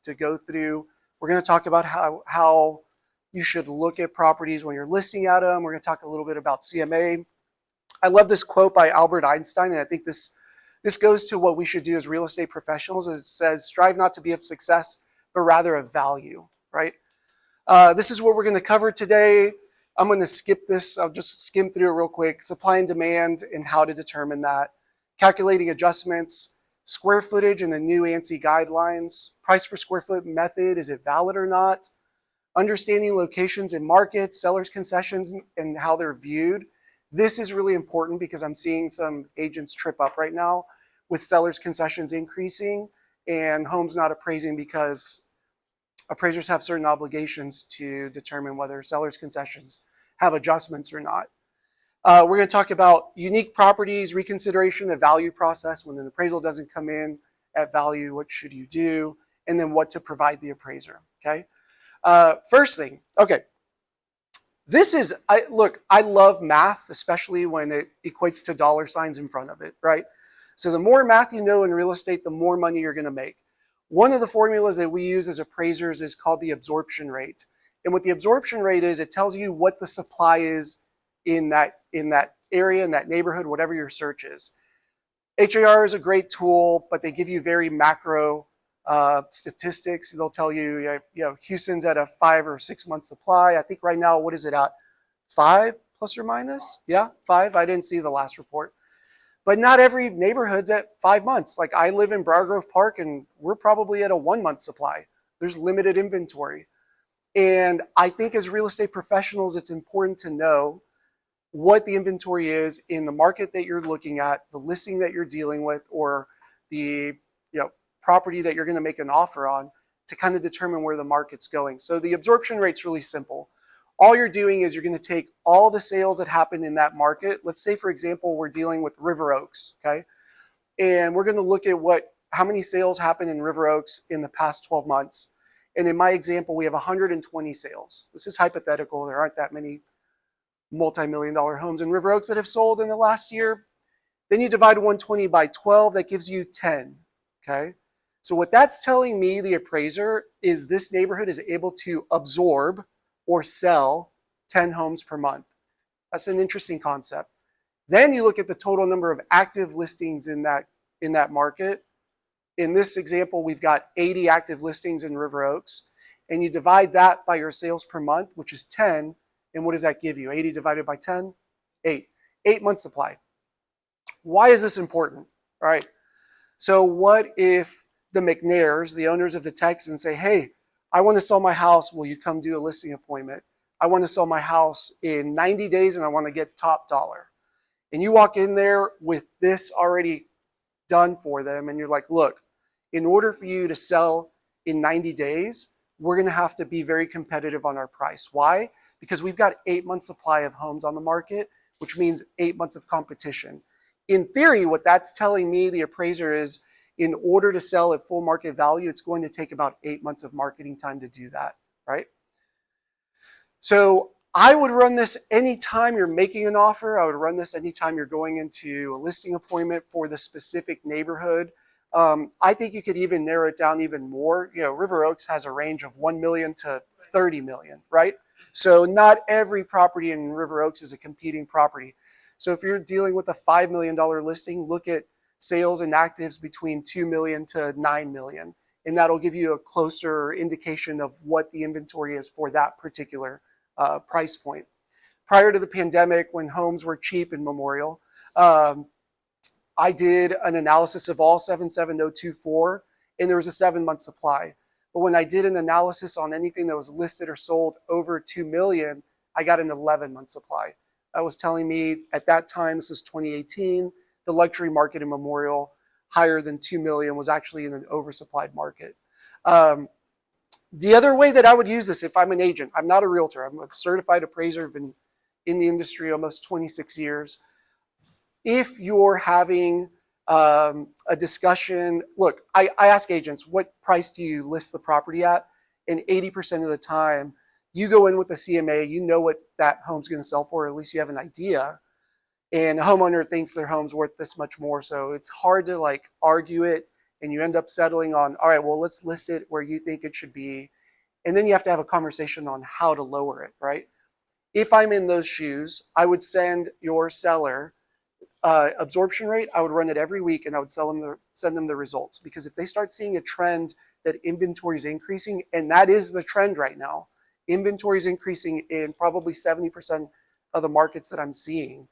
to go through. We're going to talk about how you should look at properties when you're listing at them. We're going to talk a little bit about CMA. I love this quote by Albert Einstein, and I think this goes to what we should do as real estate professionals. It says, strive not to be of success, but rather of value, right? This is what we're going to cover today. I'm going to skip this. I'll just skim through it real quick. Supply and demand and how to determine that. Calculating adjustments, square footage and the new ANSI guidelines, price per square foot method, is it valid or not? Understanding locations and markets, sellers' concessions and how they're viewed. This is really important because I'm seeing some agents trip up right now with sellers' concessions increasing and homes not appraising because appraisers have certain obligations to determine whether sellers' concessions have adjustments or not. We're going to talk about unique properties, reconsideration, the value process. When an appraisal doesn't come in at value, what should you do? And then what to provide the appraiser, okay? First thing, okay. This is, I love math, especially when it equates to dollar signs in front of it, right? So the more math you know in real estate, the more money you're going to make. One of the formulas that we use as appraisers is called the absorption rate. And what the absorption rate is, it tells you what the supply is in that area, in that neighborhood, whatever your search is. HAR is a great tool, but they give you very macro statistics. They'll tell you, Houston's at a 5 or 6 month supply. I think right now, what is it at? 5 plus or minus? Yeah, 5. I didn't see the last report. But not every neighborhood's at 5 months. Like I live in Briar Grove Park and we're probably at a 1 month supply. There's limited inventory. And I think as real estate professionals, it's important to know what the inventory is in the market that you're looking at, the listing that you're dealing with, or the property that you're going to make an offer on to kind of determine where the market's going. So the absorption rate's really simple. All you're doing is you're going to take all the sales that happen in that market. Let's say, for example, we're dealing with River Oaks, okay? And we're going to look at how many sales happen in River Oaks in the past 12 months. And in my example, we have 120 sales. This is hypothetical. There aren't that many multi-million-dollar homes in River Oaks that have sold in the last year. Then you divide 120 by 12, that gives you 10, okay? So what that's telling me, the appraiser, is this neighborhood is able to absorb or sell 10 homes per month. That's an interesting concept. Then you look at the total number of active listings in that market. In this example, we've got 80 active listings in River Oaks, and you divide that by your sales per month, which is 10, and what does that give you? 80 divided by 10? 8. 8 month supply. Why is this important? All right. So what if the McNairs, the owners of the Texans, say, hey, I want to sell my house. Will you come do a listing appointment? I want to sell my house in 90 days and I want to get top dollar. And you walk in there with this already done for them and you're like, look, in order for you to sell in 90 days, we're going to have to be very competitive on our price. Why? Because we've got 8 months supply of homes on the market, which means 8 months of competition. In theory, what that's telling me, the appraiser, is in order to sell at full market value, it's going to take about 8 months of marketing time to do that, right? So I would run this anytime you're making an offer. I would run this anytime you're going into a listing appointment for the specific neighborhood. I think you could even narrow it down even more. River Oaks has a range of 1 million to 30 million, right? So not every property in River Oaks is a competing property. So if you're dealing with a $5 million listing, look at sales and actives between 2 million to 9 million. And that'll give you a closer indication of what the inventory is for that particular price point. Prior to the pandemic, when homes were cheap in Memorial, I did an analysis of all 77024, and there was a 7 month supply. But when I did an analysis on anything that was listed or sold over 2 million, I got an 11 month supply. That was telling me at that time, this was 2018, the luxury market in Memorial higher than 2 million was actually in an oversupplied market. The other way that I would use this if I'm an agent, I'm not a realtor, I'm a certified appraiser, I've been in the industry almost 26 years. If you're having a discussion, look, I ask agents, what price do you list the property at? And 80% of the time, you go in with the CMA, you know what that home's going to sell for, or at least you have an idea. And a homeowner thinks their home's worth this much more, so it's hard to argue it and you end up settling on, all right, well, let's list it where you think it should be. And then you have to have a conversation on how to lower it, right? If I'm in those shoes, I would send your seller absorption rate. I would run it every week, and I would send them the results. Because if they start seeing a trend that inventory is increasing, and that is the trend right now, inventory is increasing in probably 70% of the markets that I'm seeing.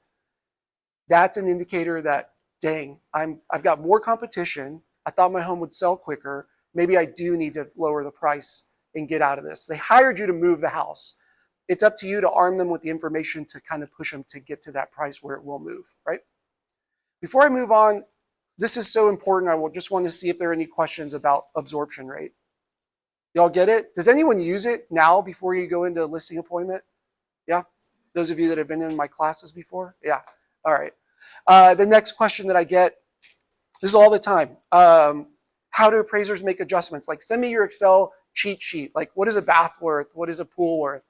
That's an indicator that, dang, I've got more competition. I thought my home would sell quicker. Maybe I do need to lower the price and get out of this. They hired you to move the house. It's up to you to arm them with the information to kind of push them to get to that price where it will move, right? Before I move on, this is so important. I will just want to see if there are any questions about absorption rate. Y'all get it? Does anyone use it now before you go into a listing appointment? Yeah? Those of you that have been in my classes before? Yeah. All right. The next question that I get, this is all the time. How do appraisers make adjustments? Like, send me your Excel cheat sheet. Like, what is a bath worth? What is a pool worth?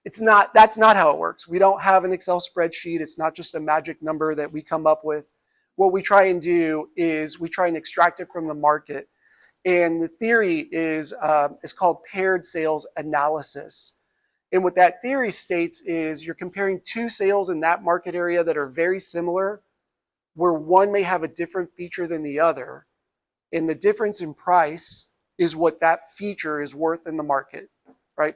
That's not how it works. We don't have an Excel spreadsheet. It's not just a magic number that we come up with. What we try and do is we try and extract it from the market. And the theory is called paired sales analysis. And what that theory states is you're comparing two sales in that market area that are very similar, where one may have a different feature than the other. And the difference in price is what that feature is worth in the market, right?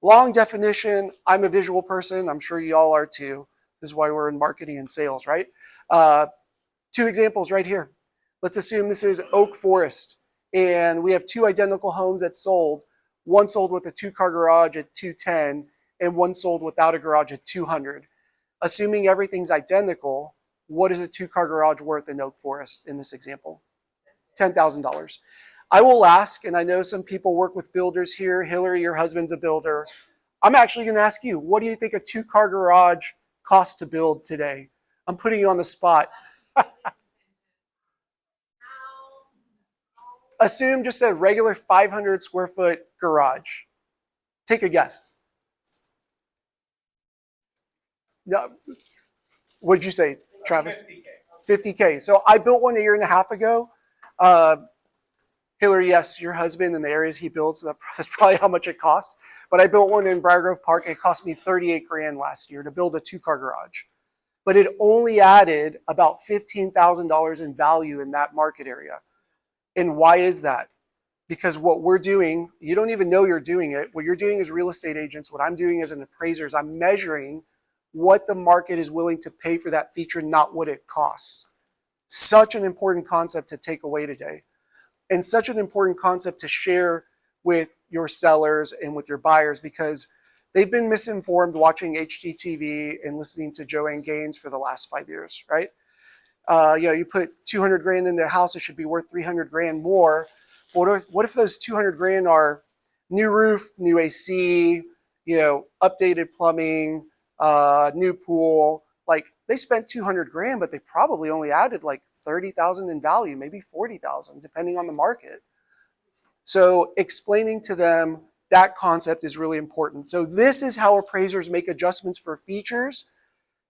Long definition, I'm a visual person. I'm sure you all are too. This is why we're in marketing and sales, right? Two examples right here. Let's assume this is Oak Forest, and we have two identical homes that sold. One sold with a 2-car garage at 210, and one sold without a garage at 200. Assuming everything's identical, what is a 2-car garage worth in Oak Forest in this example? $10,000. I will ask, and I know some people work with builders here. Hillary, your husband's a builder. I'm actually going to ask you, what do you think a 2-car garage costs to build today? I'm putting you on the spot. Assume just a regular 500 square foot garage. Take a guess. No. What'd you say, Travis? 50K. So I built one a year and a half ago. Hillary, yes, your husband in the areas he builds, that's probably how much it costs. But I built one in Briar Grove Park. It cost me 38 grand last year to build a 2-car garage. But it only added about $15,000 in value in that market area. And why is that? Because what we're doing, you don't even know you're doing it. What you're doing as real estate agents, what I'm doing as an appraiser is I'm measuring what the market is willing to pay for that feature, not what it costs. Such an important concept to take away today. And such an important concept to share with your sellers and with your buyers, because they've been misinformed watching HGTV and listening to Joanne Gaines for the last 5 years, right? You put 200 grand into a house, it should be worth 300 grand more. What if those 200 grand are new roof, new AC, updated plumbing, new pool? Like, they spent 200 grand, but they probably only added like 30,000 in value, maybe 40,000, depending on the market. So explaining to them that concept is really important. So this is how appraisers make adjustments for features,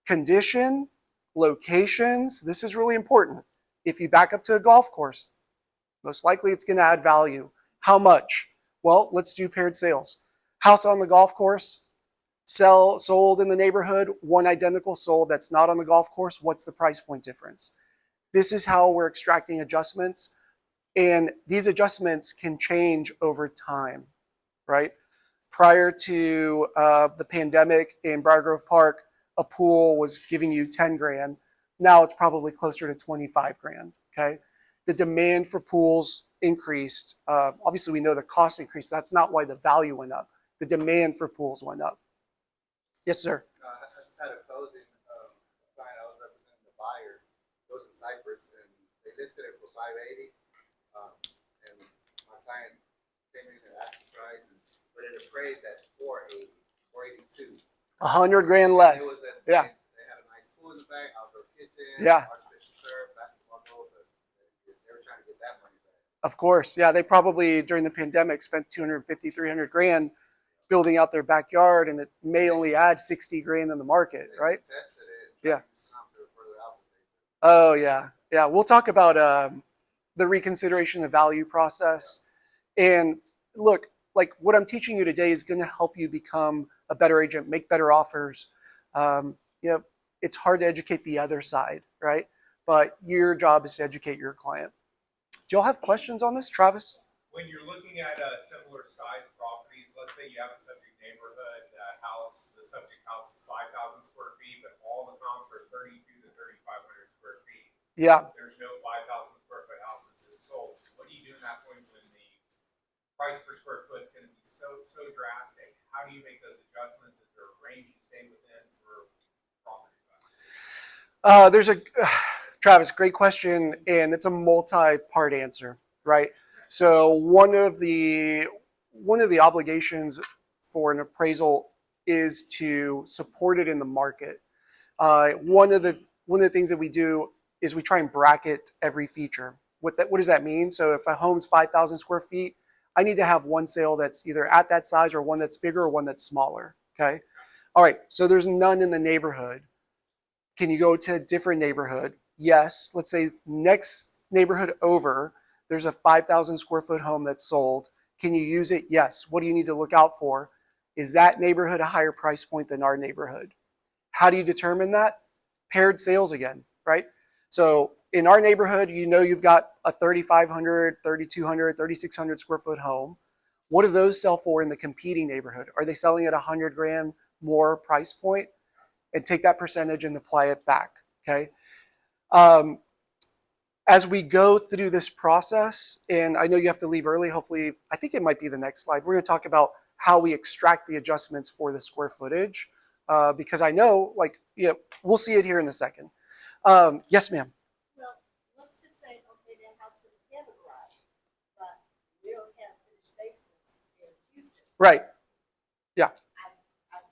condition, locations. This is really important. If you back up to a golf course, most likely it's going to add value. How much? Well, let's do paired sales. House on the golf course, sold in the neighborhood, one identical sold that's not on the golf course. What's the price point difference? This is how we're extracting adjustments. And these adjustments can change over time, right? Prior to the pandemic in Briar Grove Park, a pool was giving you 10 grand. Now it's probably closer to 25 grand, okay? The demand for pools increased. Obviously, we know the cost increased. That's not why the value went up. The demand for pools went up. Yes, sir. I just had a closing. Client I was representing the buyer goes in Cyprus, and they listed it for 580. And my client came in and asked the price, but it appraised at 480, 482. 100 grand less. They had a nice pool in the back, outdoor kitchen, artificial turf, basketball goal, but they were trying to get that money back. Of course, yeah. They probably during the pandemic spent 250, 300 grand building out their backyard, and it may only add 60 grand in the market, right? Tested it. Yeah. Oh yeah, yeah. We'll talk about the reconsideration of value process. And look, like what I'm teaching you today is going to help you become a better agent, make better offers. You know, it's hard to educate the other side, right? But your job is to educate your client. Do y'all have questions on this, Travis? When you're looking at similar size properties, let's say you have a subject neighborhood house, the subject house is 5,000 square feet, but all the comps are 32 to 3,500 square feet. Yeah. There's no 5,000 square foot houses that is sold. What do you do in that point when the price per square foot is going to be so drastic? How do you make those adjustments? Is there a range you stay within for property size? Travis, great question, and it's a multi-part answer, right? So one of the obligations for an appraisal is to support it in the market. One of the things that we do is we try and bracket every feature. What does that mean? So if a home's 5,000 square feet, I need to have one sale that's either at that size or one that's bigger or one that's smaller. Okay. All right. So there's none in the neighborhood. Can you go to a different neighborhood? Yes. Let's say next neighborhood over, there's a 5,000 square foot home that's sold. Can you use it? Yes. What do you need to look out for? Is that neighborhood a higher price point than our neighborhood? How do you determine that? Paired sales again, right? So in our neighborhood, you know you've got a 3,500, 3,200, 3,600 square foot home. What do those sell for in the competing neighborhood? Are they selling at 100 grand more price point? And take that percentage and apply it back, okay? As we go through this process, and I know you have to leave early, hopefully, I think it might be the next slide, we're gonna talk about how we extract the adjustments for the square footage, because I know, like, we'll see it here in a second. Yes, ma'am. Well, let's just say, okay, that house doesn't have a garage, but we don't have finished basements in Houston. Right. Yeah. I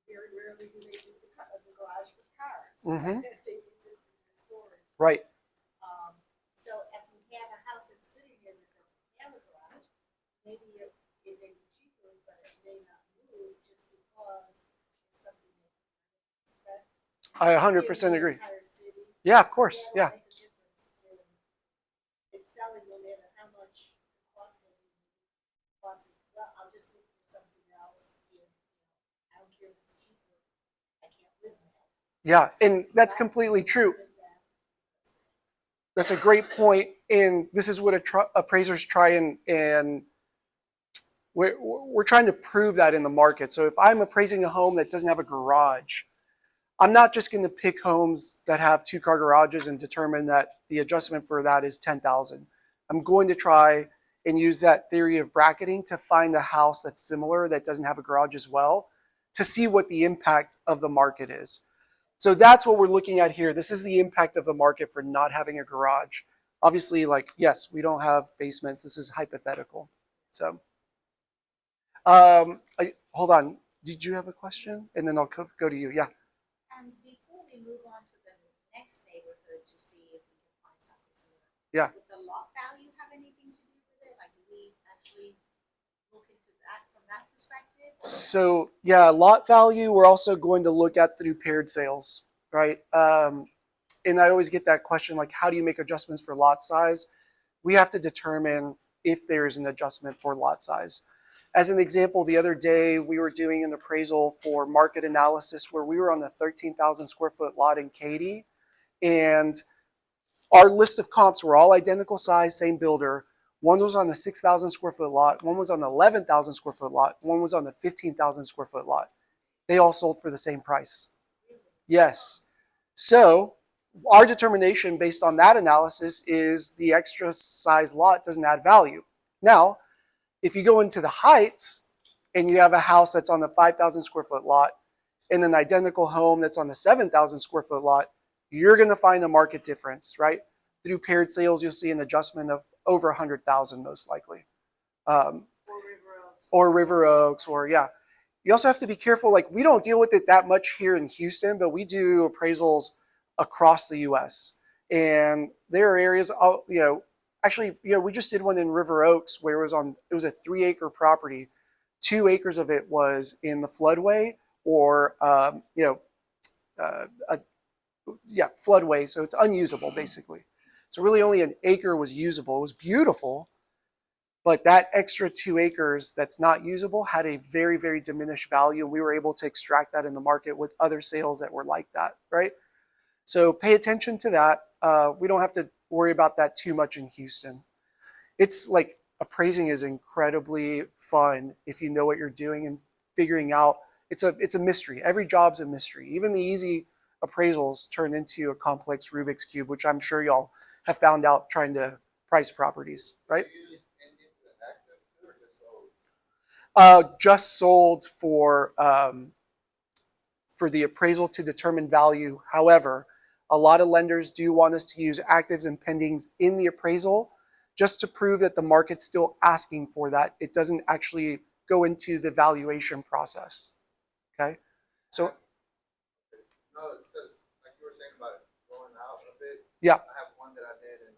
very rarely do they use the garage for cars. Mm-hmm. They use it for storage. Right. So if you have a house that's sitting there that doesn't have a garage, maybe it may be cheaper, but it may not move just because it's something that you expect. I 100% agree. Yeah, of course. Yeah. It's selling no matter how much the cost is. Well, I'll just look for something else. I don't care if it's cheaper. I can't live with that. Yeah, and that's completely true. That's a great point, and this is what appraisers try and we're trying to prove that in the market. So if I'm appraising a home that doesn't have a garage, I'm not just going to pick homes that have 2-car garages and determine that the adjustment for that is 10,000. I'm going to try and use that theory of bracketing to find a house that's similar that doesn't have a garage as well to see what the impact of the market is. So that's what we're looking at here. This is the impact of the market for not having a garage. Obviously, like, yes, we don't have basements. This is hypothetical. So, hold on. Did you have a question? And then I'll go to you. Yeah. Before we move on to the next neighborhood to see if we can find something similar. Yeah. Would the lot value have anything to do with it? Like, do we actually look into that from that perspective? So yeah, lot value, we're also going to look at through paired sales, right? And I always get that question, like, how do you make adjustments for lot size? We have to determine if there is an adjustment for lot size. As an example, the other day we were doing an appraisal for market analysis where we were on a 13,000 square foot lot in Katy, and our list of comps were all identical size, same builder. One was on the 6,000 square foot lot, one was on the 11,000 square foot lot, one was on the 15,000 square foot lot. They all sold for the same price. Yes. So our determination based on that analysis is the extra size lot doesn't add value. Now, if you go into the Heights and you have a house that's on the 5,000 square foot lot and an identical home that's on the 7,000 square foot lot, you're going to find a market difference, right? Through paired sales, you'll see an adjustment of over 100,000 most likely. Or River Oaks, or yeah. You also have to be careful, like, we don't deal with it that much here in Houston, but we do appraisals across the US. And there are areas, actually, we just did one in River Oaks where it was a 3-acre property. 2 acres of it was in the floodway or, floodway. So it's unusable basically. So really only an acre was usable. It was beautiful, but that extra 2 acres that's not usable had a very, very diminished value. And we were able to extract that in the market with other sales that were like that, right? So pay attention to that. We don't have to worry about that too much in Houston. It's like appraising is incredibly fun if you know what you're doing and figuring out. It's a mystery. Every job's a mystery. Even the easy appraisals turn into a complex Rubik's Cube, which I'm sure y'all have found out trying to price properties, right? Do you use endings and actives too, or just solds? Just sold for the appraisal to determine value. However, a lot of lenders do want us to use actives and pendings in the appraisal just to prove that the market's still asking for that. It doesn't actually go into the valuation process. Okay, so No, it's because, like you were saying about it going out a bit. yeah, I have one that I did, and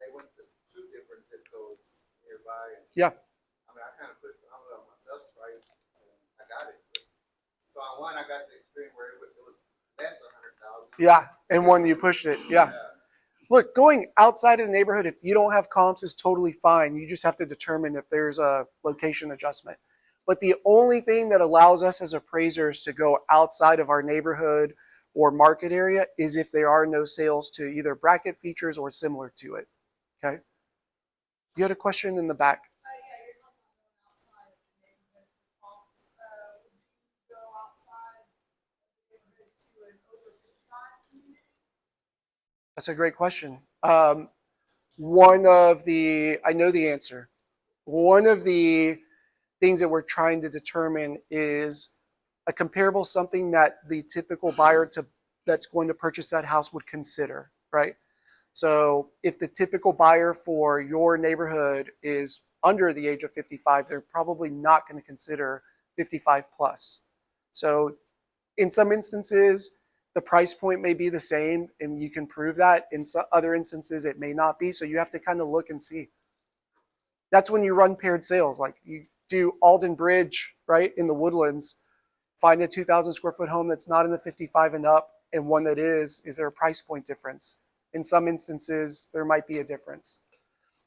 they went to 2 different zip codes nearby. And yeah, I mean, I kind of pushed the envelope on my sales price, and I got it. So on one, I got the experience where it was less than 100,000. yeah, and when you pushed it, yeah. Yeah. Look, going outside of the neighborhood, if you don't have comps, is totally fine. You just have to determine if there's a location adjustment. But the only thing that allows us as appraisers to go outside of our neighborhood or market area is if there are no sales to either bracket features or similar to it. Okay. You had a question in the back. Yeah, you're talking about going outside of the neighborhood for comps. Would you go outside of the neighborhood to an over 55 community? That's a great question. I know the answer. One of the things that we're trying to determine is a comparable, something that the typical buyer that's going to purchase that house would consider, right? So if the typical buyer for your neighborhood is under the age of 55, they're probably not going to consider 55 plus. So in some instances, the price point may be the same and you can prove that. In some other instances, it may not be. So you have to kind of look and see. That's when you run paired sales. Like you do Alden Bridge, right, in the Woodlands, find a 2,000 square foot home that's not in the 55 and up and one that is there a price point difference? In some instances, there might be a difference.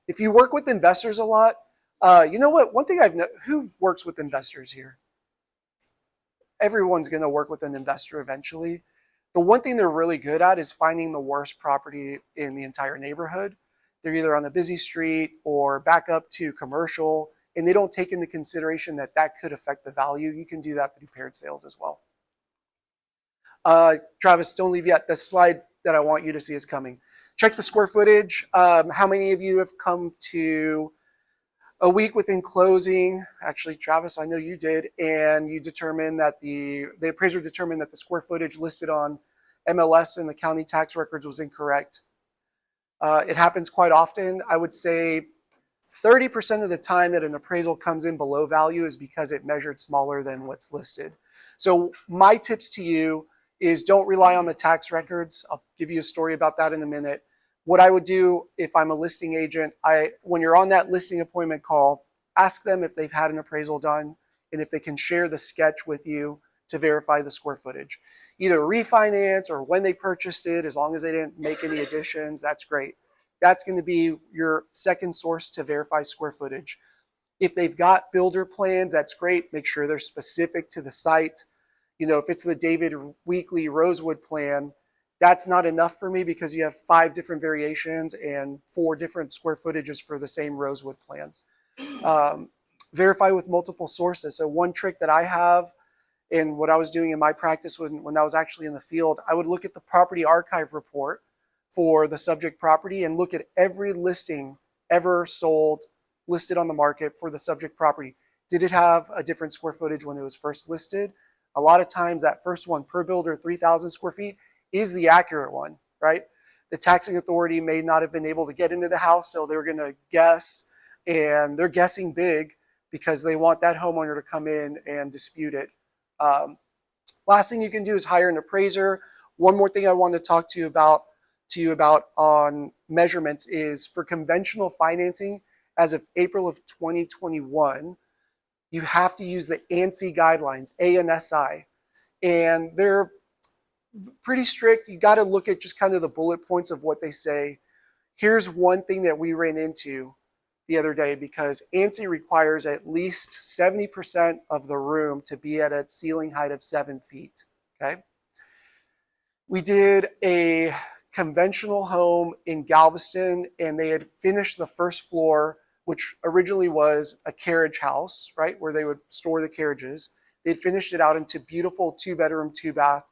If you work with investors a lot, you know what? One thing who works with investors here? Everyone's going to work with an investor eventually. The one thing they're really good at is finding the worst property in the entire neighborhood. They're either on a busy street or back up to commercial, and they don't take into consideration that that could affect the value. You can do that through paired sales as well. Travis, don't leave yet. The slide that I want you to see is coming. Check the square footage. How many of you have come to a week within closing? Actually, Travis, I know you did, and you determined that the appraiser determined that the square footage listed on MLS and the county tax records was incorrect. It happens quite often. I would say 30% of the time that an appraisal comes in below value is because it measured smaller than what's listed. So my tips to you is don't rely on the tax records. I'll give you a story about that in a minute. What I would do if I'm a listing agent, when you're on that listing appointment call, ask them if they've had an appraisal done and if they can share the sketch with you to verify the square footage. Either refinance or when they purchased it, as long as they didn't make any additions, that's great. That's going to be your second source to verify square footage. If they've got builder plans, that's great. Make sure they're specific to the site. You know, if it's the David Weekly Rosewood plan, that's not enough for me because you have 5 different variations and 4 different square footages for the same Rosewood plan. Verify with multiple sources. So one trick that I have and what I was doing in my practice when I was actually in the field, I would look at the property archive report for the subject property and look at every listing ever sold, listed on the market for the subject property. Did it have a different square footage when it was first listed? A lot of times that first one, per builder, 3,000 square feet, is the accurate one, right? The taxing authority may not have been able to get into the house, so they're going to guess, and they're guessing big because they want that homeowner to come in and dispute it. Last thing you can do is hire an appraiser. One more thing I want to talk to you about on measurements is for conventional financing, as of April of 2021, you have to use the ANSI guidelines, ANSI. And they're pretty strict. You got to look at just kind of the bullet points of what they say. Here's one thing that we ran into the other day, because ANSI requires at least 70% of the room to be at a ceiling height of 7 feet. Okay. We did a conventional home in Galveston, and they had finished the first floor, which originally was a carriage house, right, where they would store the carriages. They'd finished it out into beautiful 2-bedroom, 2-bath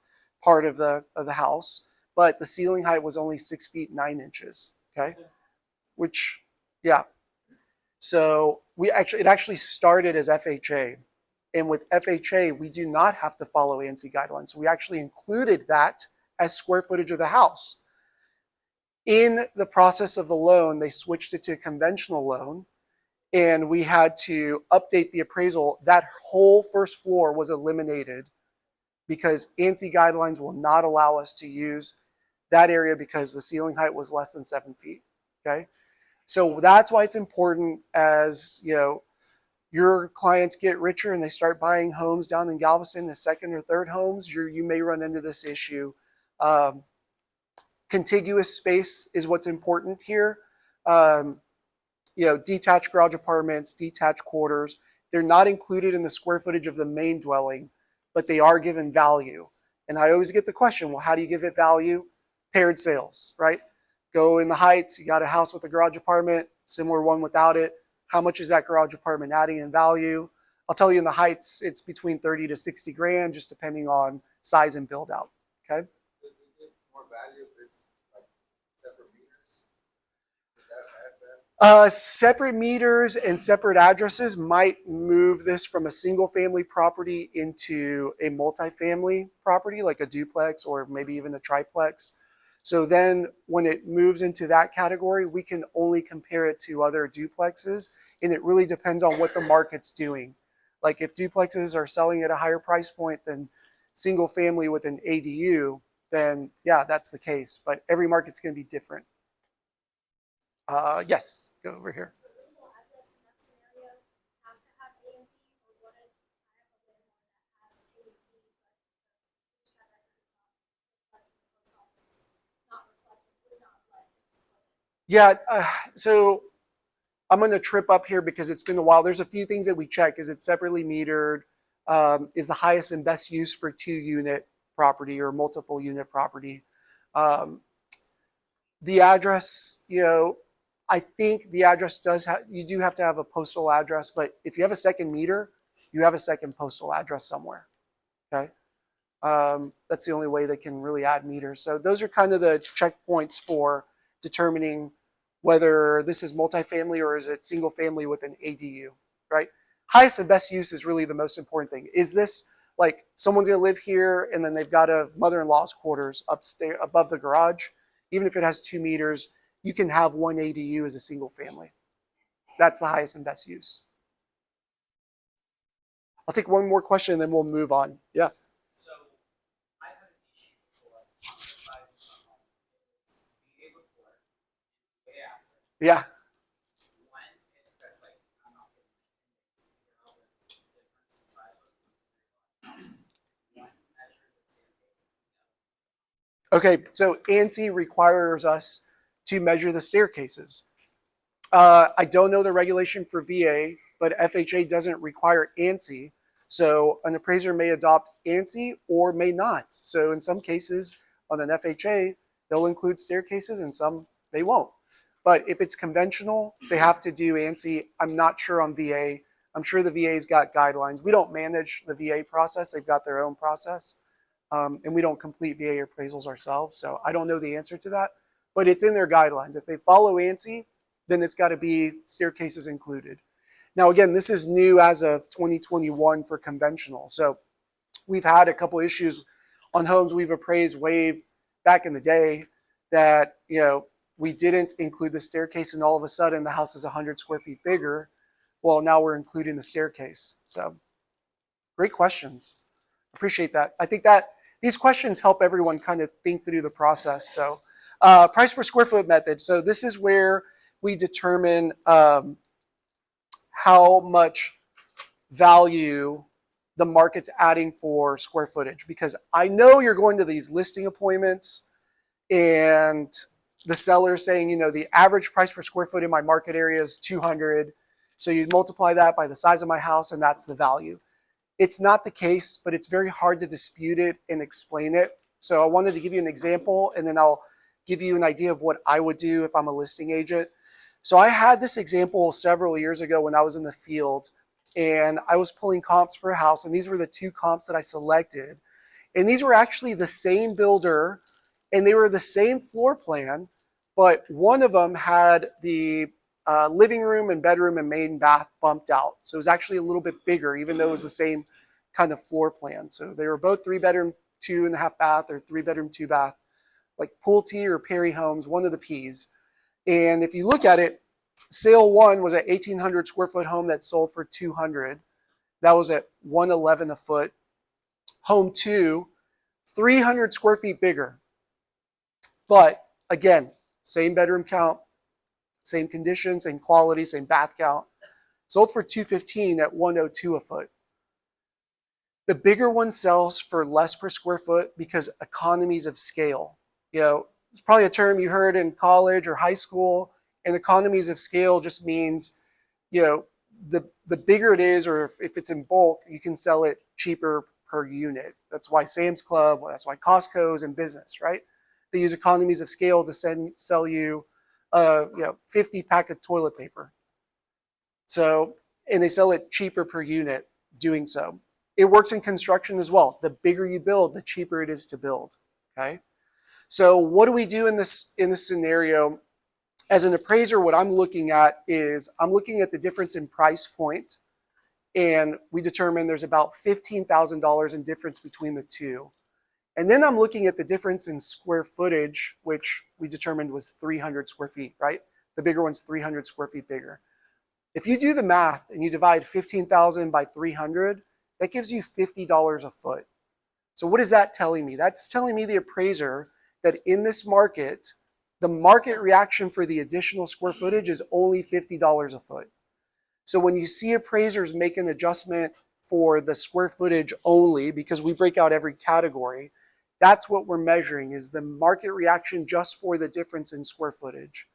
part of the house, but the ceiling height was only 6 feet 9 inches. Okay, which, yeah. So it actually started as FHA, and with FHA we do not have to follow ANSI guidelines. So we actually included that as square footage of the house. In the process of the loan, they switched it to a conventional loan, and we had to update the appraisal. That whole first floor was eliminated because ANSI guidelines will not allow us to use that area because the ceiling height was less than 7 feet. Okay, so that's why it's important, as you know, your clients get richer and they start buying homes down in Galveston, the second or third homes, you may run into this issue. Contiguous space is what's important here. Detached garage apartments, detached quarters, they're not included in the square footage of the main dwelling, but they are given value. And I always get the question, well, how do you give it value? Paired sales, right? Go in the Heights, you got a house with a garage apartment, similar one without it. How much is that garage apartment adding in value? I'll tell you, in the Heights, it's between 30 to 60 grand, just depending on size and build out. Okay. Does it get more value if it's like separate meters? Does that add that? Separate meters and separate addresses might move this from a single family property into a multifamily property, like a duplex or maybe even a triplex. So then when it moves into that category, we can only compare it to other duplexes, and it really depends on what the market's doing. Like if duplexes are selling at a higher price point than single family with an ADU, then yeah, that's the case. But every market's going to be different. Yes, go over here. Does the legal address in that scenario have to have A and B, or what if I have a landlord that has A and B, but the HCAT record is not reflected, the post office is not reflected, would not let it split it? Yeah, so I'm going to trip up here because it's been a while. There's a few things that we check. Is it separately metered? Is the highest and best use for 2-unit property or multiple unit property? The address, I think the address you do have to have a postal address, but if you have a second meter, you have a second postal address somewhere. Okay. That's the only way they can really add meters. So those are kind of the checkpoints for determining whether this is multifamily or is it single family with an ADU, right? Highest and best use is really the most important thing. Is this like someone's gonna live here and then they've got a mother-in-law's quarters upstairs above the garage? Even if it has 2 meters, you can have one ADU as a single family. That's the highest and best use. I'll take one more question and then we'll move on. Yeah. So I had an issue before on the size of my home. It was VA before, VA after. Yeah. When that's like I'm not getting index, the difference in size was when measure the staircase. Okay, so ANSI requires us to measure the staircases. I don't know the regulation for VA, but FHA doesn't require ANSI. So an appraiser may adopt ANSI or may not. So in some cases on an FHA, they'll include staircases and some they won't. But if it's conventional, they have to do ANSI. I'm not sure on VA. I'm sure the VA's got guidelines. We don't manage the VA process. They've got their own process. And we don't complete VA appraisals ourselves. So I don't know the answer to that, but it's in their guidelines. If they follow ANSI, then it's got to be staircases included. Now, again, this is new as of 2021 for conventional. So we've had a couple issues on homes we've appraised way back in the day that, we didn't include the staircase and all of a sudden the house is 100 square feet bigger. Well, now we're including the staircase. So great questions. Appreciate that. I think that these questions help everyone kind of think through the process. So price per square foot method. So this is where we determine how much value the market's adding for square footage, because I know you're going to these listing appointments and the seller is saying, the average price per square foot in my market area is 200. So you multiply that by the size of my house and that's the value. It's not the case, but it's very hard to dispute it and explain it. So I wanted to give you an example, and then I'll give you an idea of what I would do if I'm a listing agent. So I had this example several years ago when I was in the field, and I was pulling comps for a house, and these were the two comps that I selected. And these were actually the same builder, and they were the same floor plan, but one of them had the living room and bedroom and main bath bumped out. So it was actually a little bit bigger, even though it was the same kind of floor plan. So they were both 3-bedroom, 2.5 bath, or 3-bedroom, 2-bath, like Pulte or Perry Homes, one of the P's. And if you look at it, sale one was an 1,800 square foot home that sold for 200. That was at 111 a foot. Home two, 300 square feet bigger. But again, same bedroom count, same condition, same quality, same bath count. Sold for 215 at 102 a foot. The bigger one sells for less per square foot because economies of scale. It's probably a term you heard in college or high school, and economies of scale just means, the bigger it is, or if it's in bulk, you can sell it cheaper per unit. That's why Sam's Club, that's why Costco's in business, right? They use economies of scale to sell you 50 pack of toilet paper. So, and they sell it cheaper per unit doing so. It works in construction as well. The bigger you build, the cheaper it is to build, okay? So what do we do in this scenario? As an appraiser, what I'm looking at is I'm looking at the difference in price point, and we determine there's about $15,000 in difference between the two. And then I'm looking at the difference in square footage, which we determined was 300 square feet, right? The bigger one's 300 square feet bigger. If you do the math and you divide 15,000 by 300, that gives you $50 a foot. So what is that telling me? That's telling me, the appraiser, that in this market, the market reaction for the additional square footage is only $50 a foot. So when you see appraisers make an adjustment for the square footage only, because we break out every category, that's what we're measuring, is the market reaction just for the difference in square footage.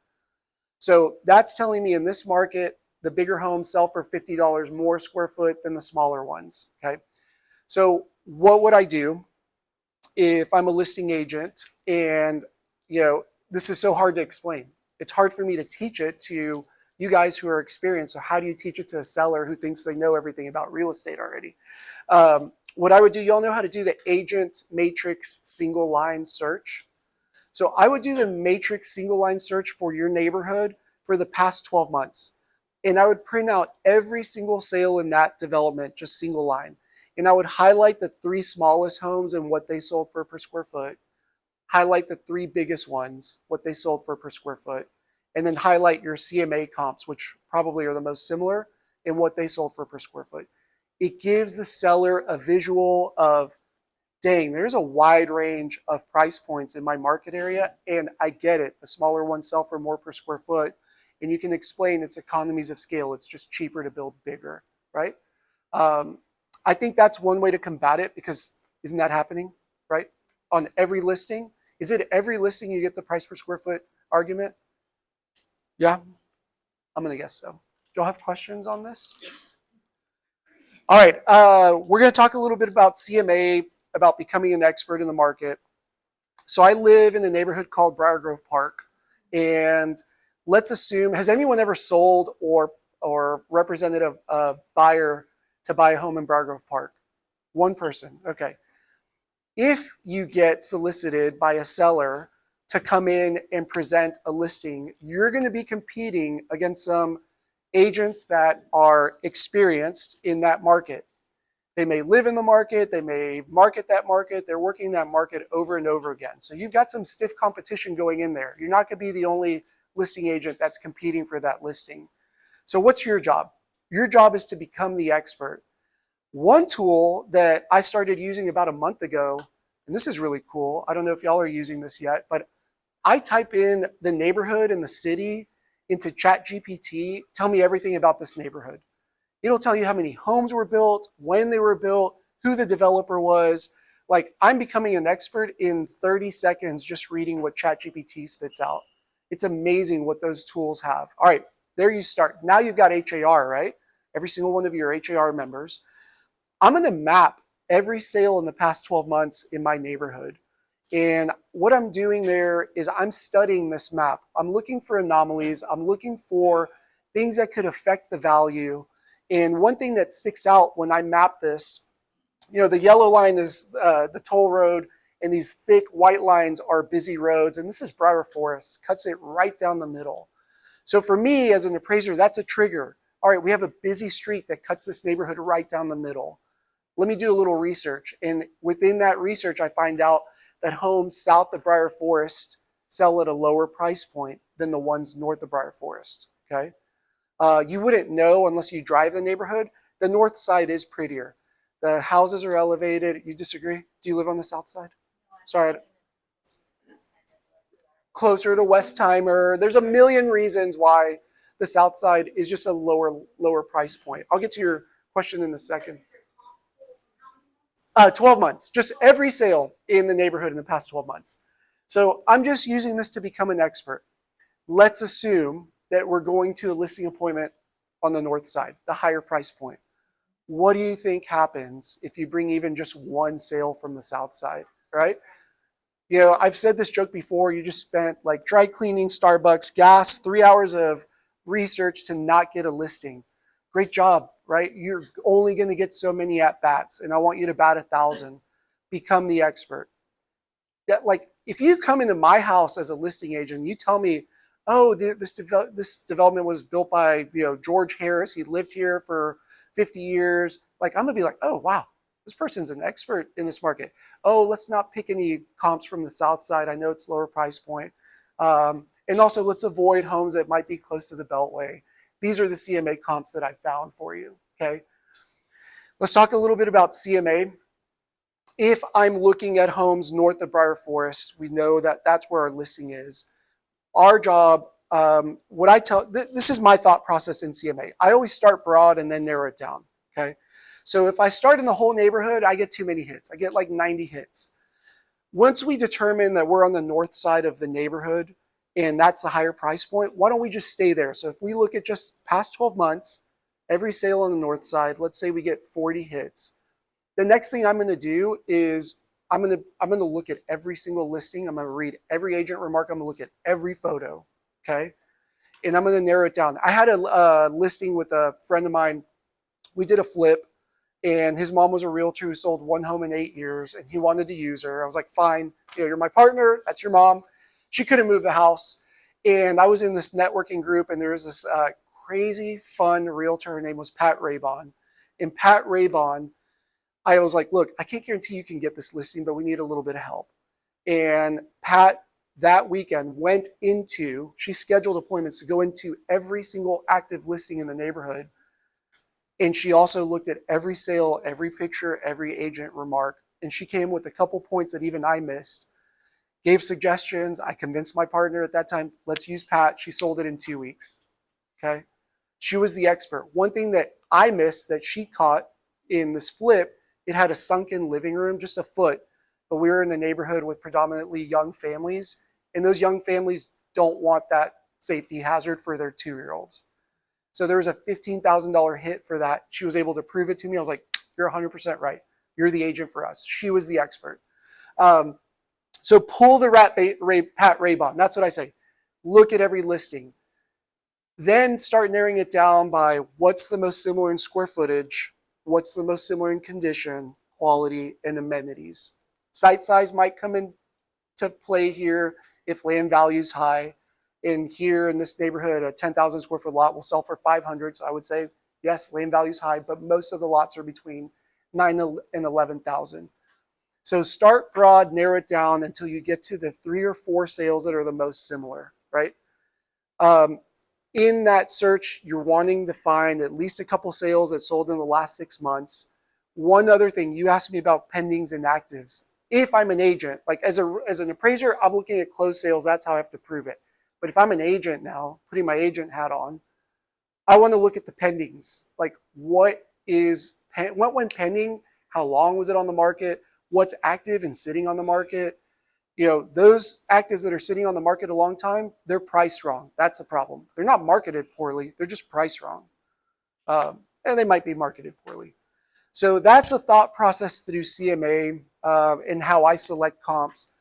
So that's telling me in this market, the bigger homes sell for $50 more square foot than the smaller ones, okay? So what would I do if I'm a listing agent? And, this is so hard to explain. It's hard for me to teach it to you guys who are experienced. So how do you teach it to a seller who thinks they know everything about real estate already? What I would do, y'all know how to do the agent matrix single line search. So I would do the matrix single line search for your neighborhood for the past 12 months. And I would print out every single sale in that development, just single line. And I would highlight the 3 smallest homes and what they sold for per square foot, highlight the 3 biggest ones, what they sold for per square foot, and then highlight your CMA comps, which probably are the most similar, and what they sold for per square foot. It gives the seller a visual of, dang, there's a wide range of price points in my market area, and I get it. The smaller ones sell for more per square foot, and you can explain it's economies of scale. It's just cheaper to build bigger, right? I think that's one way to combat it, because isn't that happening, right? On every listing? Is it every listing you get the price per square foot argument? Yeah, I'm gonna guess so. Do y'all have questions on this? All right, we're gonna talk a little bit about CMA, about becoming an expert in the market. So I live in a neighborhood called Briar Grove Park, and let's assume, has anyone ever sold or represented a buyer to buy a home in Briar Grove Park? One person, okay. If you get solicited by a seller to come in and present a listing, you're going to be competing against some agents that are experienced in that market. They may live in the market, they may market that market, they're working that market over and over again. So you've got some stiff competition going in there. You're not going to be the only listing agent that's competing for that listing. So what's your job? Your job is to become the expert. One tool that I started using about a month ago, and this is really cool, I don't know if y'all are using this yet, but I type in the neighborhood and the city into ChatGPT, tell me everything about this neighborhood. It'll tell you how many homes were built, when they were built, who the developer was. Like, I'm becoming an expert in 30 seconds just reading what ChatGPT spits out. It's amazing what those tools have. All right, there you start. Now you've got HAR, right? Every single one of your HAR members. I'm going to map every sale in the past 12 months in my neighborhood. And what I'm doing there is I'm studying this map. I'm looking for anomalies. I'm looking for things that could affect the value. And one thing that sticks out when I map this, the yellow line is the toll road, and these thick white lines are busy roads. And this is Briar Forest, cuts it right down the middle. So for me as an appraiser, that's a trigger. All right, we have a busy street that cuts this neighborhood right down the middle. Let me do a little research. And within that research, I find out that homes south of Briar Forest sell at a lower price point than the ones north of Briar Forest, okay? You wouldn't know unless you drive the neighborhood. The north side is prettier. The houses are elevated. You disagree? Do you live on the south side? Sorry. Closer to Westheimer. There's a million reasons why the south side is just a lower price point. I'll get to your question in a second. 12 months, just every sale in the neighborhood in the past 12 months. So I'm just using this to become an expert. Let's assume that we're going to a listing appointment on the north side, the higher price point. What do you think happens if you bring even just one sale from the south side, right? I've said this joke before. You just spent like dry cleaning, Starbucks, gas, 3 hours of research to not get a listing. Great job, right? You're only going to get so many at bats, and I want you to bat 1,000. Become the expert. Like, if you come into my house as a listing agent, you tell me, oh, this development was built by George Harris. He lived here for 50 years. Like, I'm gonna be like, oh wow, this person's an expert in this market. Oh, let's not pick any comps from the south side. I know it's lower price point. And also, let's avoid homes that might be close to the Beltway. These are the CMA comps that I found for you, okay? Let's talk a little bit about CMA. If I'm looking at homes north of Briar Forest, we know that that's where our listing is. Our job, this is my thought process in CMA. I always start broad and then narrow it down, okay? So if I start in the whole neighborhood, I get too many hits. I get like 90 hits. Once we determine that we're on the north side of the neighborhood, and that's the higher price point, why don't we just stay there? So if we look at just past 12 months, every sale on the north side, let's say we get 40 hits. The next thing I'm gonna do is I'm gonna look at every single listing. I'm gonna read every agent remark. I'm gonna look at every photo, okay? And I'm gonna narrow it down. I had a listing with a friend of mine. We did a flip, and his mom was a realtor who sold one home in 8 years, and he wanted to use her. I was like, fine, you're my partner, that's your mom. She couldn't move the house. And I was in this networking group, and there was this crazy fun realtor. Her name was Pat Raybon. And Pat Raybon, I was like, look, I can't guarantee you can get this listing, but we need a little bit of help. And Pat, that weekend, she scheduled appointments to go into every single active listing in the neighborhood. And she also looked at every sale, every picture, every agent remark. And she came with a couple points that even I missed. Gave suggestions. I convinced my partner at that time, let's use Pat. She sold it in 2 weeks, okay? She was the expert. One thing that I missed that she caught in this flip, it had a sunken living room, just a foot. But we were in a neighborhood with predominantly young families, and those young families don't want that safety hazard for their 2-year-olds. So there was a $15,000 hit for that. She was able to prove it to me. I was like, you're 100% right. You're the agent for us. She was the expert. So pull the Pat Raybon. That's what I say. Look at every listing. Then start narrowing it down by what's the most similar in square footage, what's the most similar in condition, quality, and amenities. Site size might come into play here if land value is high. And here in this neighborhood, a 10,000 square foot lot will sell for 500. So I would say, yes, land value is high, but most of the lots are between 9 and 11,000. So start broad, narrow it down until you get to the 3 or 4 sales that are the most similar, right? In that search, you're wanting to find at least a couple sales that sold in the last 6 months. One other thing, you asked me about pendings and actives. If I'm an agent, like as an appraiser, I'm looking at closed sales. That's how I have to prove it. But if I'm an agent now, putting my agent hat on, I want to look at the pendings. Like what went pending? How long was it on the market? What's active and sitting on the market? Those actives that are sitting on the market a long time, they're priced wrong. That's the problem. They're not marketed poorly. They're just priced wrong. And they might be marketed poorly. So that's the thought process through CMA and how I select comps.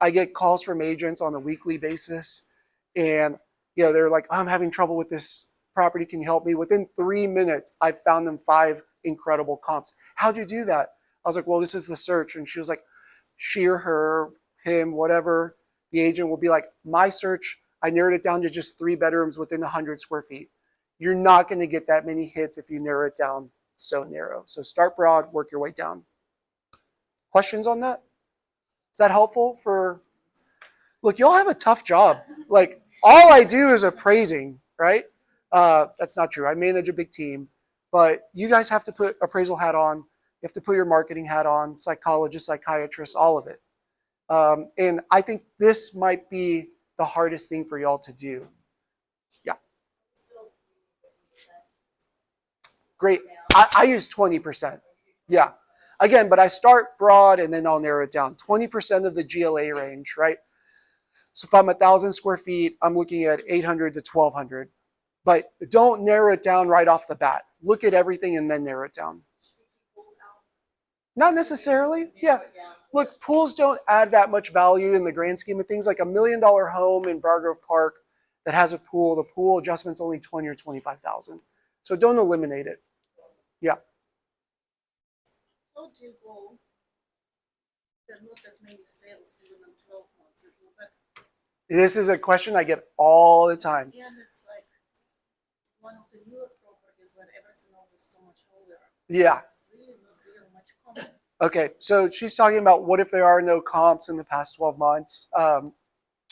I get calls from agents on a weekly basis, and they're like, I'm having trouble with this property. Can you help me? Within 3 minutes, I've found them 5 incredible comps. How'd you do that? I was like, well, this is the search. And she was like, she or her, him, whatever, the agent will be like, my search, I narrowed it down to just 3 bedrooms within 100 square feet. You're not going to get that many hits if you narrow it down so narrow. So start broad, work your way down. Questions on that? Is that helpful look, y'all have a tough job. Like all I do is appraising, right? That's not true. I manage a big team, but you guys have to put appraisal hat on. You have to put your marketing hat on, psychologist, psychiatrist, all of it. And I think this might be the hardest thing for y'all to do. Yeah. Great. I use 20%. Yeah. Again, but I start broad and then I'll narrow it down. 20% of the GLA range, right? So if I'm 1,000 square feet, I'm looking at 800 to 1,200. But don't narrow it down right off the bat. Look at everything and then narrow it down. Not necessarily. Yeah. Look, pools don't add that much value in the grand scheme of things. Like $1 million home in Briar Grove Park that has a pool, the pool adjustment's only 20 or 25,000. So don't eliminate it. Yeah. How do you go? There are not that many sales even in 12 months. This is a question I get all the time. Yeah, and it's like one of the newer properties where everything else is so much older. Yeah. It's really not really much common. Okay, so she's talking about what if there are no comps in the past 12 months.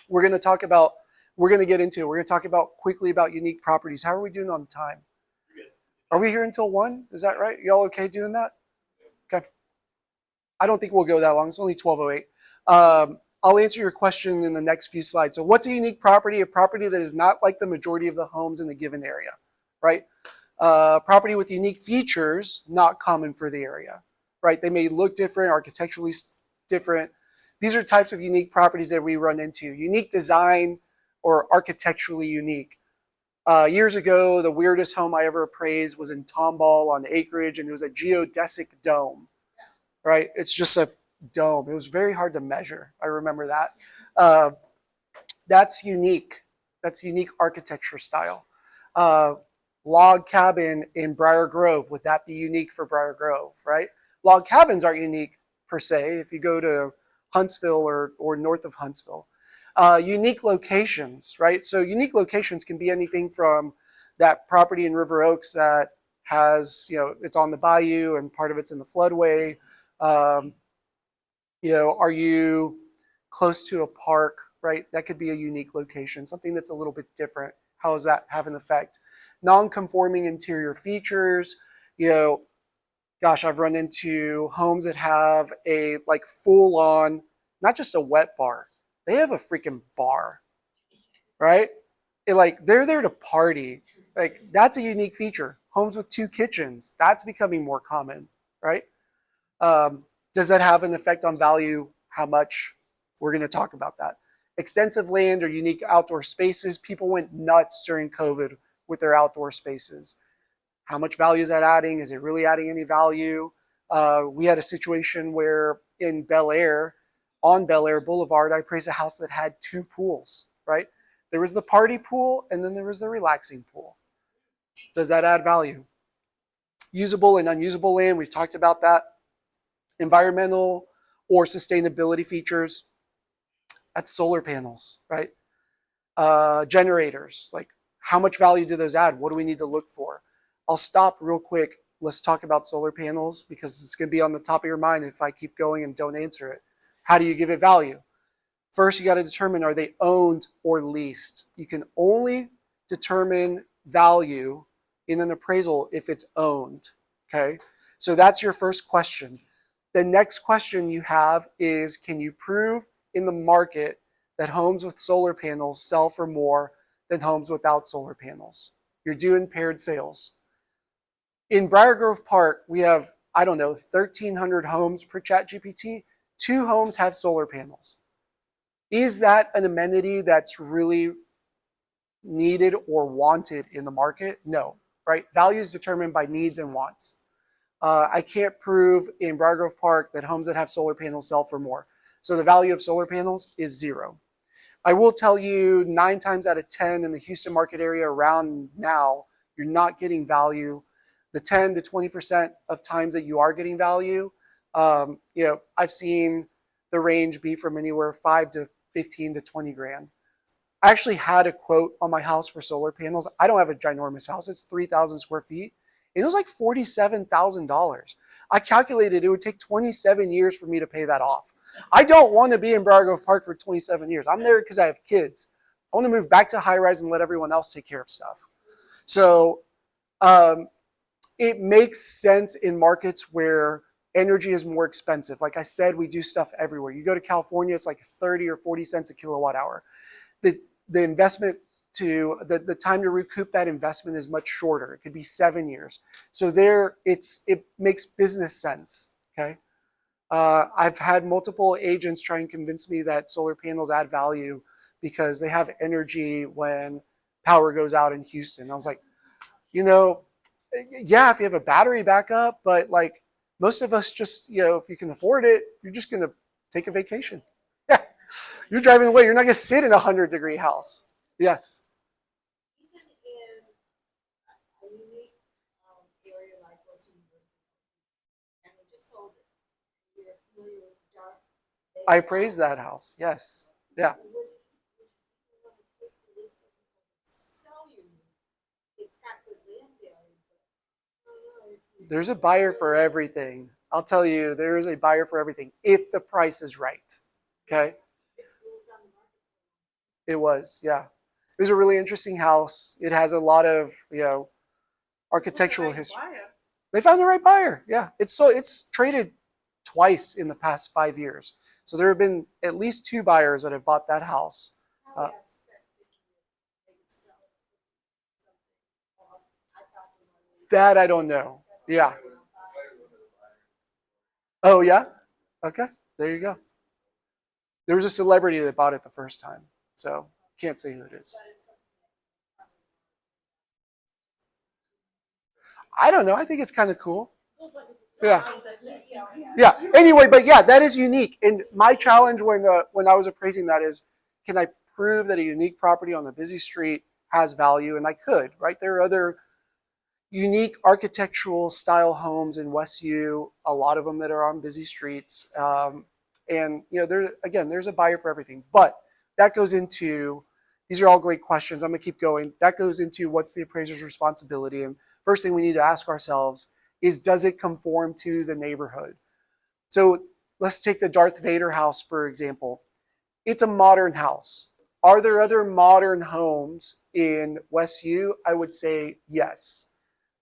We're going to talk about, we're going to get into it. We're going to talk about quickly about unique properties. How are we doing on time? Are we here until 1? Is that right? Y'all okay doing that? Okay. I don't think we'll go that long. It's only 12:08. I'll answer your question in the next few slides. So what's a unique property? A property that is not like the majority of the homes in a given area, right? Property with unique features, not common for the area, right? They may look different, architecturally different. These are types of unique properties that we run into. Unique design or architecturally unique. Years ago, the weirdest home I ever appraised was in Tomball on acreage, and it was a geodesic dome, right? It's just a dome. It was very hard to measure. I remember that. That's unique. That's unique architecture style. Log cabin in Briar Grove, would that be unique for Briar Grove, right? Log cabins aren't unique per se if you go to Huntsville or north of Huntsville. Unique locations, right? So unique locations can be anything from that property in River Oaks that has, it's on the bayou and part of it's in the floodway. Are you close to a park, right? That could be a unique location, something that's a little bit different. How does that have an effect? Non-conforming interior features, gosh, I've run into homes that have a full-on, not just a wet bar, they have a freaking bar, right? They're there to party. That's a unique feature. Homes with 2 kitchens, that's becoming more common, right? Does that have an effect on value? How much? We're going to talk about that. Extensive land or unique outdoor spaces. People went nuts during COVID with their outdoor spaces. How much value is that adding? Is it really adding any value? We had a situation where in Bel Air, on Bel Air Boulevard, I appraised a house that had 2 pools, right? There was the party pool and then there was the relaxing pool. Does that add value? Usable and unusable land, we've talked about that. Environmental or sustainability features, that's solar panels, right? Generators, how much value do those add? What do we need to look for? I'll stop real quick. Let's talk about solar panels because it's going to be on the top of your mind if I keep going and don't answer it. How do you give it value? First, you got to determine, are they owned or leased? You can only determine value in an appraisal if it's owned, okay? So that's your first question. The next question you have is, can you prove in the market that homes with solar panels sell for more than homes without solar panels? You're doing paired sales. In Briar Grove Park, we have, I don't know, 1,300 homes per ChatGPT. 2 homes have solar panels. Is that an amenity that's really needed or wanted in the market? No, right? Value is determined by needs and wants. I can't prove in Briar Grove Park that homes that have solar panels sell for more. So the value of solar panels is 0. I will tell you 9 times out of 10 in the Houston market area around now, you're not getting value. The 10 to 20% of times that you are getting value, I've seen the range be from anywhere 5 to 15 to 20 grand. I actually had a quote on my house for solar panels. I don't have a ginormous house. It's 3,000 square feet. And it was like $47,000. I calculated it would take 27 years for me to pay that off. I don't want to be in Briar Grove Park for 27 years. I'm there because I have kids. I want to move back to high rise and let everyone else take care of stuff. So it makes sense in markets where energy is more expensive. Like I said, we do stuff everywhere. You go to California, it's like 30 or 40 cents a kilowatt hour. The investment to the time to recoup that investment is much shorter. It could be 7 years. So there, it makes business sense. Okay, I've had multiple agents try and convince me that solar panels add value because they have energy when power goes out in Houston. I was like, yeah, if you have a battery backup, but like most of us just, if you can afford it, you're just gonna take a vacation. Yeah, you're driving away. You're not gonna sit in a 100-degree house. Yes. Even in a unique area like West University, and they just sold it, you're familiar with dark. I appraised that house. Yes. Yeah. Would you want to take the listing because it's so unique? It's got good land value, but I don't know if you. There's a buyer for everything. I'll tell you, there is a buyer for everything if the price is right. Okay. It was on the market. It was, yeah. It was a really interesting house. It has a lot of, architectural history. They found the right buyer. Yeah. It's traded twice in the past 5 years. So there have been at least 2 buyers that have bought that house. How they expect they would sell it for something. I thought they were. That I don't know. Yeah. Oh, yeah? Okay. There you go. There was a celebrity that bought it the first time. So can't say who it is. I don't know. I think it's kind of cool. Yeah. Yeah. Anyway, but yeah, that is unique. And my challenge when I was appraising that is, can I prove that a unique property on a busy street has value? And I could, right? There are other unique architectural style homes in West U, a lot of them that are on busy streets. And there's a buyer for everything. But that goes into, these are all great questions. I'm gonna keep going. That goes into what's the appraiser's responsibility. And first thing we need to ask ourselves is, does it conform to the neighborhood? So let's take the Darth Vader house, for example. It's a modern house. Are there other modern homes in West U? I would say yes.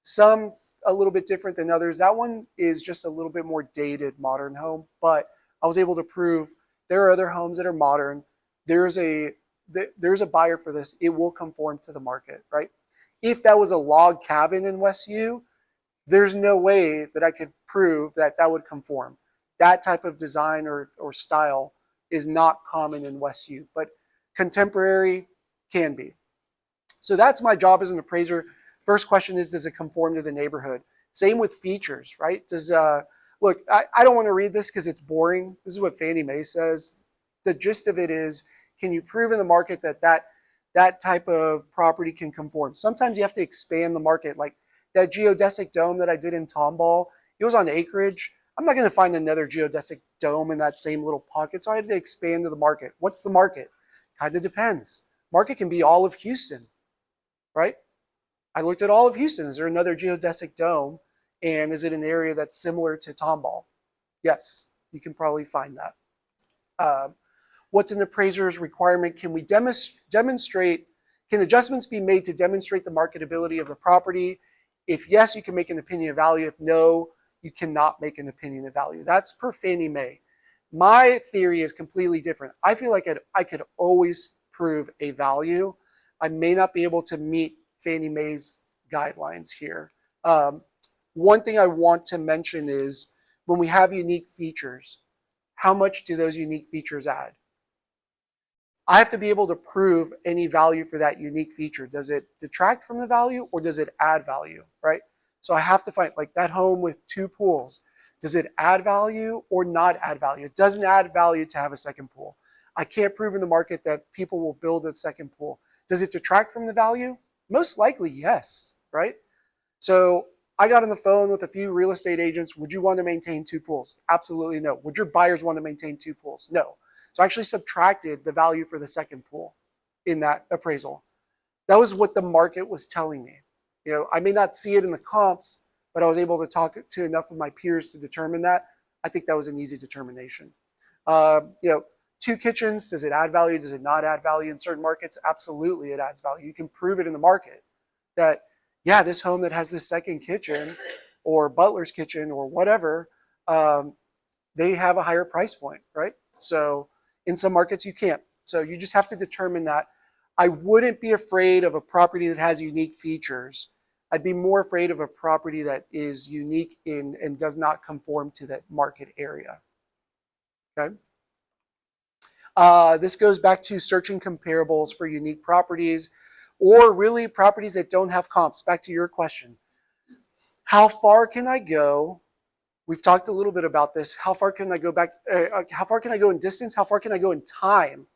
Some a little bit different than others. That one is just a little bit more dated modern home, but I was able to prove there are other homes that are modern. There's a buyer for this. It will conform to the market, right? If that was a log cabin in West U, there's no way that I could prove that would conform. That type of design or style is not common in West U, but contemporary can be. So that's my job as an appraiser. First question is, does it conform to the neighborhood? Same with features, right? Look, I don't want to read this because it's boring. This is what Fannie Mae says. The gist of it is, can you prove in the market that type of property can conform? Sometimes you have to expand the market. Like that geodesic dome that I did in Tomball, it was on acreage. I'm not going to find another geodesic dome in that same little pocket, so I had to expand to the market. What's the market? Kind of depends. Market can be all of Houston, right? I looked at all of Houston. Is there another geodesic dome? And is it an area that's similar to Tomball? Yes, you can probably find that. What's an appraiser's requirement? Can we demonstrate, can adjustments be made to demonstrate the marketability of the property? If yes, you can make an opinion of value. If no, you cannot make an opinion of value. That's per Fannie Mae. My theory is completely different. I feel like I could always prove a value. I may not be able to meet Fannie Mae's guidelines here. One thing I want to mention is when we have unique features, how much do those unique features add? I have to be able to prove any value for that unique feature. Does it detract from the value or does it add value, right? So I have to find, like that home with 2 pools, does it add value or not add value? It doesn't add value to have a second pool. I can't prove in the market that people will build a second pool. Does it detract from the value? Most likely, yes, right? So I got on the phone with a few real estate agents. Would you want to maintain 2 pools? Absolutely no. Would your buyers want to maintain 2 pools? No. So I actually subtracted the value for the second pool in that appraisal. That was what the market was telling me. I may not see it in the comps, but I was able to talk to enough of my peers to determine that. I think that was an easy determination. 2 kitchens, does it add value? Does it not add value in certain markets? Absolutely, it adds value. You can prove it in the market that, yeah, this home that has this second kitchen or butler's kitchen or whatever, they have a higher price point, right? So in some markets you can't. So you just have to determine that. I wouldn't be afraid of a property that has unique features. I'd be more afraid of a property that is unique in and does not conform to that market area. Okay. This goes back to searching comparables for unique properties or really properties that don't have comps. Back to your question. How far can I go? We've talked a little bit about this. How far can I go back? How far can I go in distance? How far can I go in time?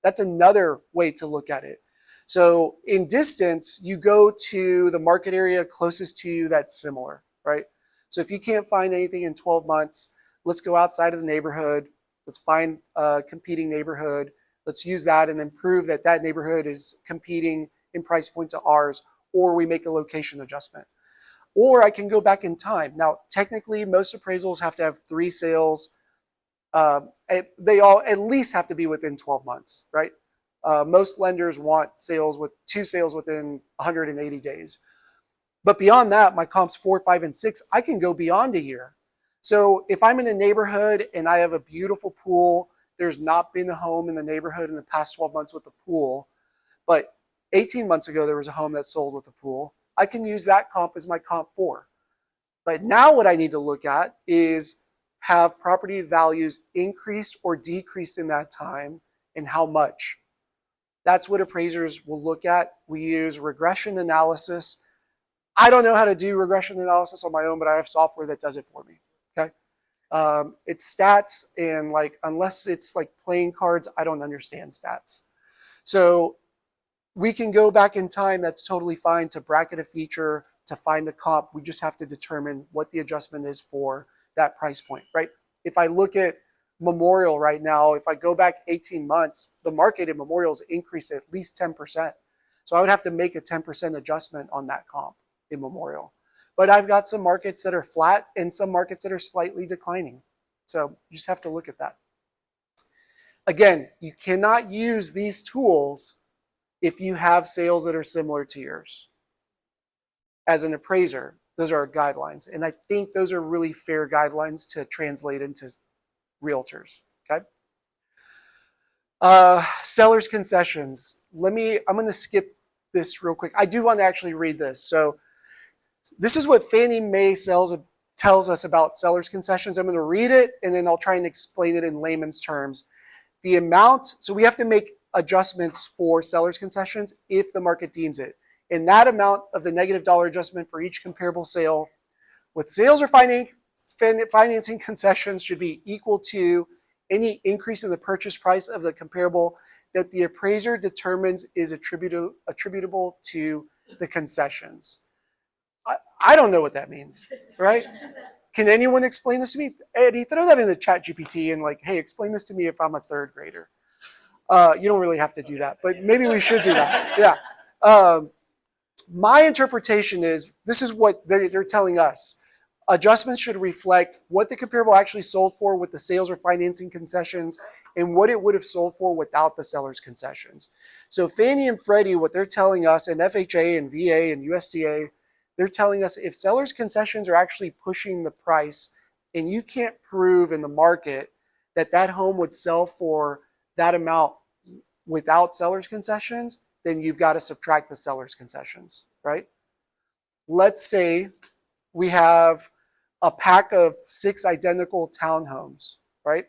That's another way to look at it. So in distance, you go to the market area closest to you that's similar, right? So if you can't find anything in 12 months, let's go outside of the neighborhood. Let's find a competing neighborhood. Let's use that and then prove that that neighborhood is competing in price point to ours, or we make a location adjustment. Or I can go back in time. Now, technically, most appraisals have to have 3 sales. They all at least have to be within 12 months, right? Most lenders want 2 sales within 180 days. But beyond that, my comps 4, 5, and 6, I can go beyond a year. So if I'm in a neighborhood and I have a beautiful pool, there's not been a home in the neighborhood in the past 12 months with a pool, but 18 months ago there was a home that sold with a pool, I can use that comp as my comp 4. But now what I need to look at is, have property values increased or decreased in that time, and how much? That's what appraisers will look at. We use regression analysis. I don't know how to do regression analysis on my own, but I have software that does it for me. Okay. It's stats, and unless it's like playing cards, I don't understand stats. So we can go back in time. That's totally fine to bracket a feature, to find a comp. We just have to determine what the adjustment is for that price point, right? If I look at Memorial right now, if I go back 18 months, the market in Memorial's increased at least 10%. So I would have to make a 10% adjustment on that comp in Memorial. But I've got some markets that are flat and some markets that are slightly declining. So you just have to look at that. Again, you cannot use these tools if you have sales that are similar to yours. As an appraiser, those are our guidelines. And I think those are really fair guidelines to translate into realtors, okay? Seller's concessions. I'm going to skip this real quick. I do want to actually read this. So this is what Fannie Mae tells us about seller's concessions. I'm going to read it, and then I'll try and explain it in layman's terms. The amount, so we have to make adjustments for seller's concessions if the market deems it. And that amount of the negative dollar adjustment for each comparable sale with sales or financing concessions should be equal to any increase in the purchase price of the comparable that the appraiser determines is attributable to the concessions. I don't know what that means, right? Can anyone explain this to me? Eddie, throw that in the chat GPT and hey, explain this to me if I'm a 3rd grader. You don't really have to do that, but maybe we should do that. Yeah. My interpretation is, this is what they're telling us. Adjustments should reflect what the comparable actually sold for with the sales or financing concessions and what it would have sold for without the seller's concessions. So Fannie and Freddie, what they're telling us, and FHA and VA and USDA, they're telling us if seller's concessions are actually pushing the price and you can't prove in the market that that home would sell for that amount without seller's concessions, then you've got to subtract the seller's concessions. right? Let's say we have a pack of 6 identical townhomes, right?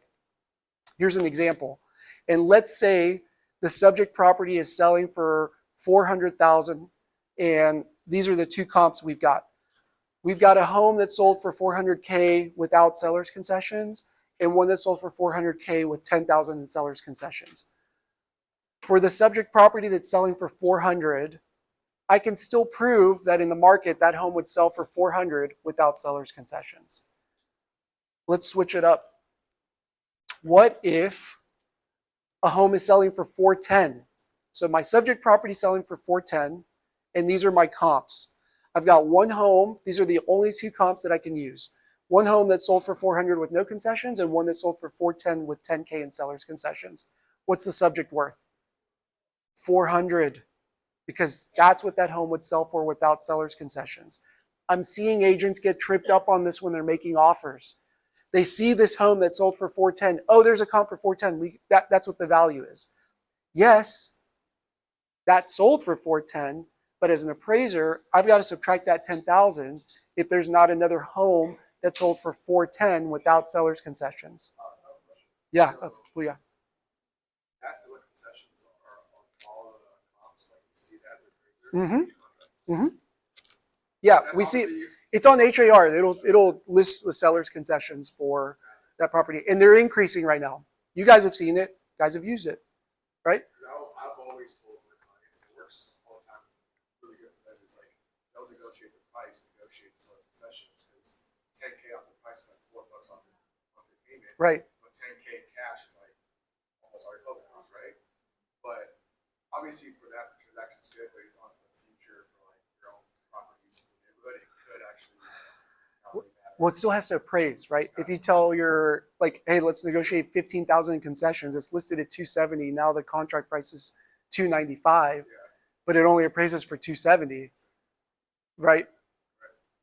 Here's an example. And let's say the subject property is selling for $400,000, and these are the 2 comps we've got. We've got a home that sold for $400K without seller's concessions, and one that sold for $400K with $10,000 in seller's concessions. For the subject property that's selling for $400,000, I can still prove that in the market that home would sell for $400,000 without seller's concessions. Let's switch it up. What if a home is selling for $410,000? So my subject property is selling for $410,000, and these are my comps. I've got one home. These are the only 2 comps that I can use. One home that sold for $400,000 with no concessions, and one that sold for $410,000 with $10K in seller's concessions. What's the subject worth? $400,000, because that's what that home would sell for without seller's concessions. I'm seeing agents get tripped up on this when they're making offers. They see this home that sold for $410,000. Oh, there's a comp for $410,000. That's what the value is. Yes, that sold for $410,000, but as an appraiser, I've got to subtract that $10,000 if there's not another home that sold for $410,000 without seller's concessions. Yeah, So well, yeah. that's what concessions are on all of the comps, like you see that as a appraiser. Yeah, That's we see obviously- it's on HAR. It'll list the seller's concessions for that property, and they're increasing right now. You guys have seen it. You guys have used it, right? I've always told my clients, and it works all the time, really good for them, is like, don't negotiate the price, negotiate the seller concessions, because 10K off the price is like $4 off your payment. Right. But 10K cash is like almost all your closing costs, right? But obviously for that transaction it's good, but it's on the future for like your own properties in the neighborhood, it could actually not really matter. Well, it still has to appraise, right? If you tell your like, hey, let's negotiate 15,000 in concessions, it's listed at 270. Now the contract price is 295, but it only appraises for 270, right?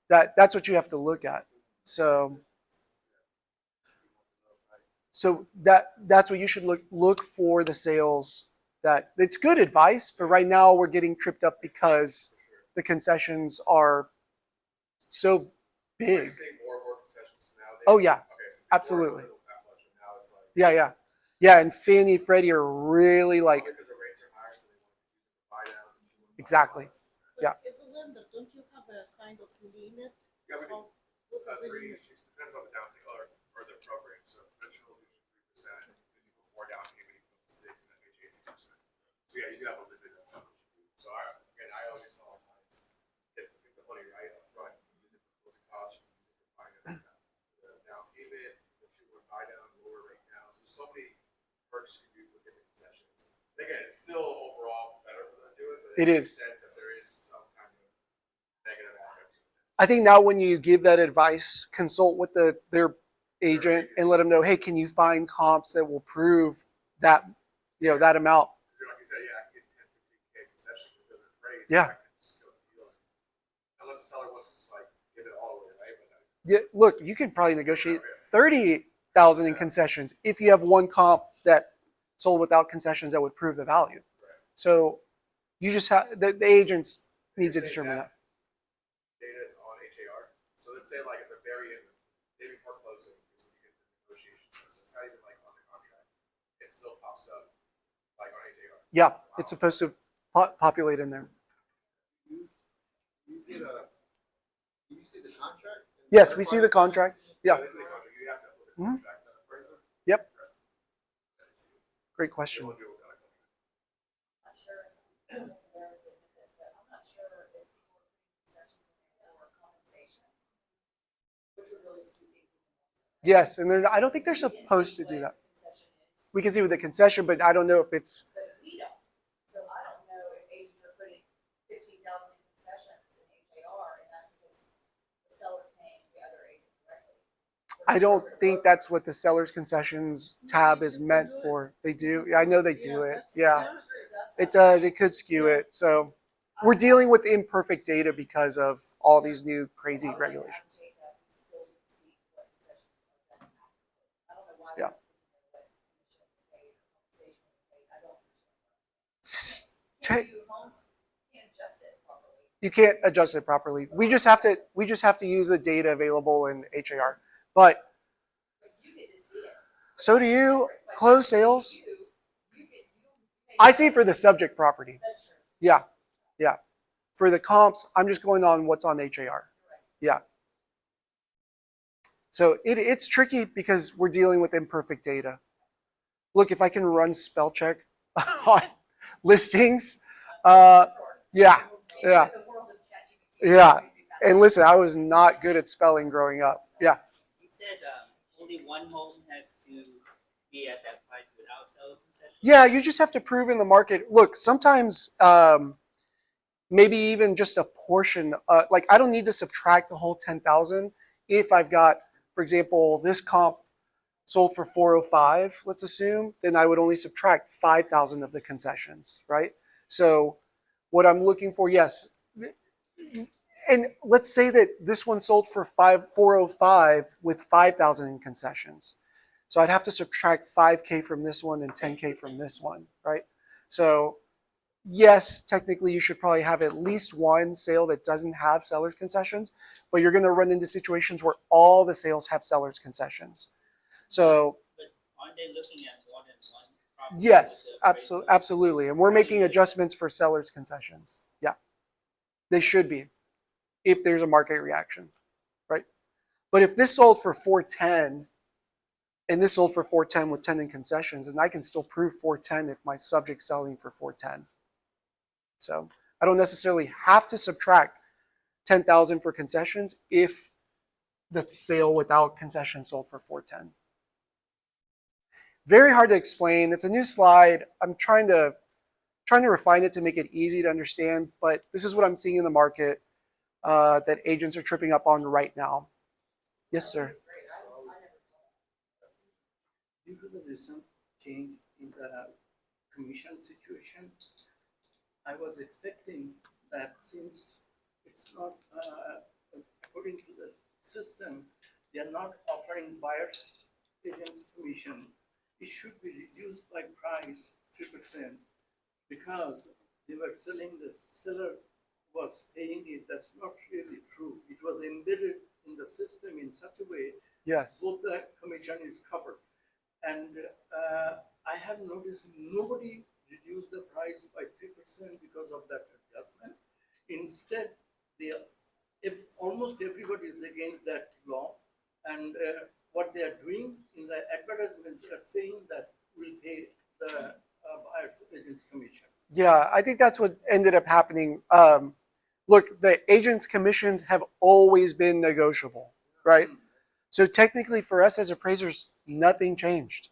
That's what you have to look at. So that's what you should look for, the sales. That it's good advice, but right now we're getting tripped up because the concessions are so Are big. you saying more and more concessions nowadays? Oh yeah, Okay, so before absolutely. it wasn't that much, but now it's like, yeah. And Fannie, Freddie are really like, because the rates are higher, so they want to use it for buy downs and you want to buy Exactly. downs. Yeah. As a lender, don't you have a kind of limit? Yeah, we do. Of what is the Three, limit? 6 depends on the down payment or the program. So conventional is usually 3%. If you put more down payment, you put 6, and FHA 6%. So yeah, you do have a limit of how much you do. So I always tell my clients, get the money right up front. You use it for closing costs. You use it for finance, the down payment. If you want to buy down lower right now, so there's so many perks you can do with different concessions. And again, it's still overall better for them to do it, but It makes is. sense that there is some kind of negative aspect to it. I think now when you give that advice, consult with their agent and let them know, hey, can you find comps that will prove that, that amount? Like you said, yeah, I can get 10, 15K concessions because they're praised. Yeah. I can just go deal it. Unless the seller wants to just like give it all away, right? But Yeah, look, you can probably negotiate 30,000 in concessions if you have one comp that sold without concessions that would prove the value. So you just have the agents need to determine that. data is on HAR. So let's say like at the very end, day before closing, is when you get the negotiation. So it's not even like on the contract. It still pops up like on HAR. Yeah, it's supposed to populate in there. You get a, do you see the contract? Yes, we see the contract. Yeah. This is a contract. You have to put the Mhm. contract on the appraisal. Yep. Great You question. won't do it without a contract. Not sure, I'm embarrassed to admit this, but I'm not sure if we're putting concessions in there or compensation, which would really skew things. Yes, and I don't think they're supposed to do that. Concession is, We can see with the concession, but I don't know if it's. but we don't. So I don't know if agents are putting 15,000 in concessions in HAR, and that's because the seller's paying the other agent directly. I don't think that's what the seller's concessions tab is meant for. They do. Yeah, I know they do it. Yeah, it does. It could skew it. So we're dealing with imperfect data because of all these new crazy regulations. Yeah. So Te- you homes can't adjust it properly. You can't adjust it properly. We just have to use the data available in HAR. But But you get to see it. so do you. But Closed sales, you get, you I see for the subject property. That's true. Yeah. Yeah. For the comps, I'm just going on what's on HAR. Yeah. So it's tricky because we're dealing with imperfect data. Look, if I can run spell check on listings, yeah, yeah, yeah. And listen, I was not good at spelling growing up. Yeah. You said only one home has to be at that price without seller concession? Yeah, you just have to prove in the market. Look, sometimes maybe even just a portion. Like I don't need to subtract the whole 10,000 if I've got, for example, this comp sold for 405. Let's assume, then I would only subtract 5,000 of the concessions, right? So, what I'm looking for, yes, and let's say that this one sold for 405 with 5,000 in concessions. So I'd have to subtract 5K from this one and 10K from this one, right? So yes, technically you should probably have at least one sale that doesn't have seller's concessions, but you're going to run into situations where all the sales have seller's concessions. So But aren't they looking at more than one property? yes, with the appraisal? absolutely. And we're making adjustments for seller's concessions. Yeah, they should be if there's a market reaction, right? But if this sold for 410 and this sold for 410 with 10 in concessions, then I can still prove 410 if my subject's selling for 410. So I don't necessarily have to subtract 10,000 for concessions if the sale without concessions sold for 410. Very hard to explain. It's a new slide. I'm trying to refine it to make it easy to understand, but this is what I'm seeing in the market that agents are tripping up on right now. Yes, sir. Due to the recent change in the commission situation, I was expecting that since it's not according to the system, they are not offering buyers agents commission. It should be reduced by price 3% because they were selling, the seller was paying it. That's not really true. It was embedded in the system in such a way Yes. both the commission is covered. And I have noticed nobody reduced the price by 3% because of that adjustment. Instead, almost everybody is against that law. And what they are doing in the advertisement, they are saying that we'll pay the buyer's agent's commission. Yeah, I think that's what ended up happening. Look, the agents' commissions have always been negotiable, right? So technically for us as appraisers, nothing changed.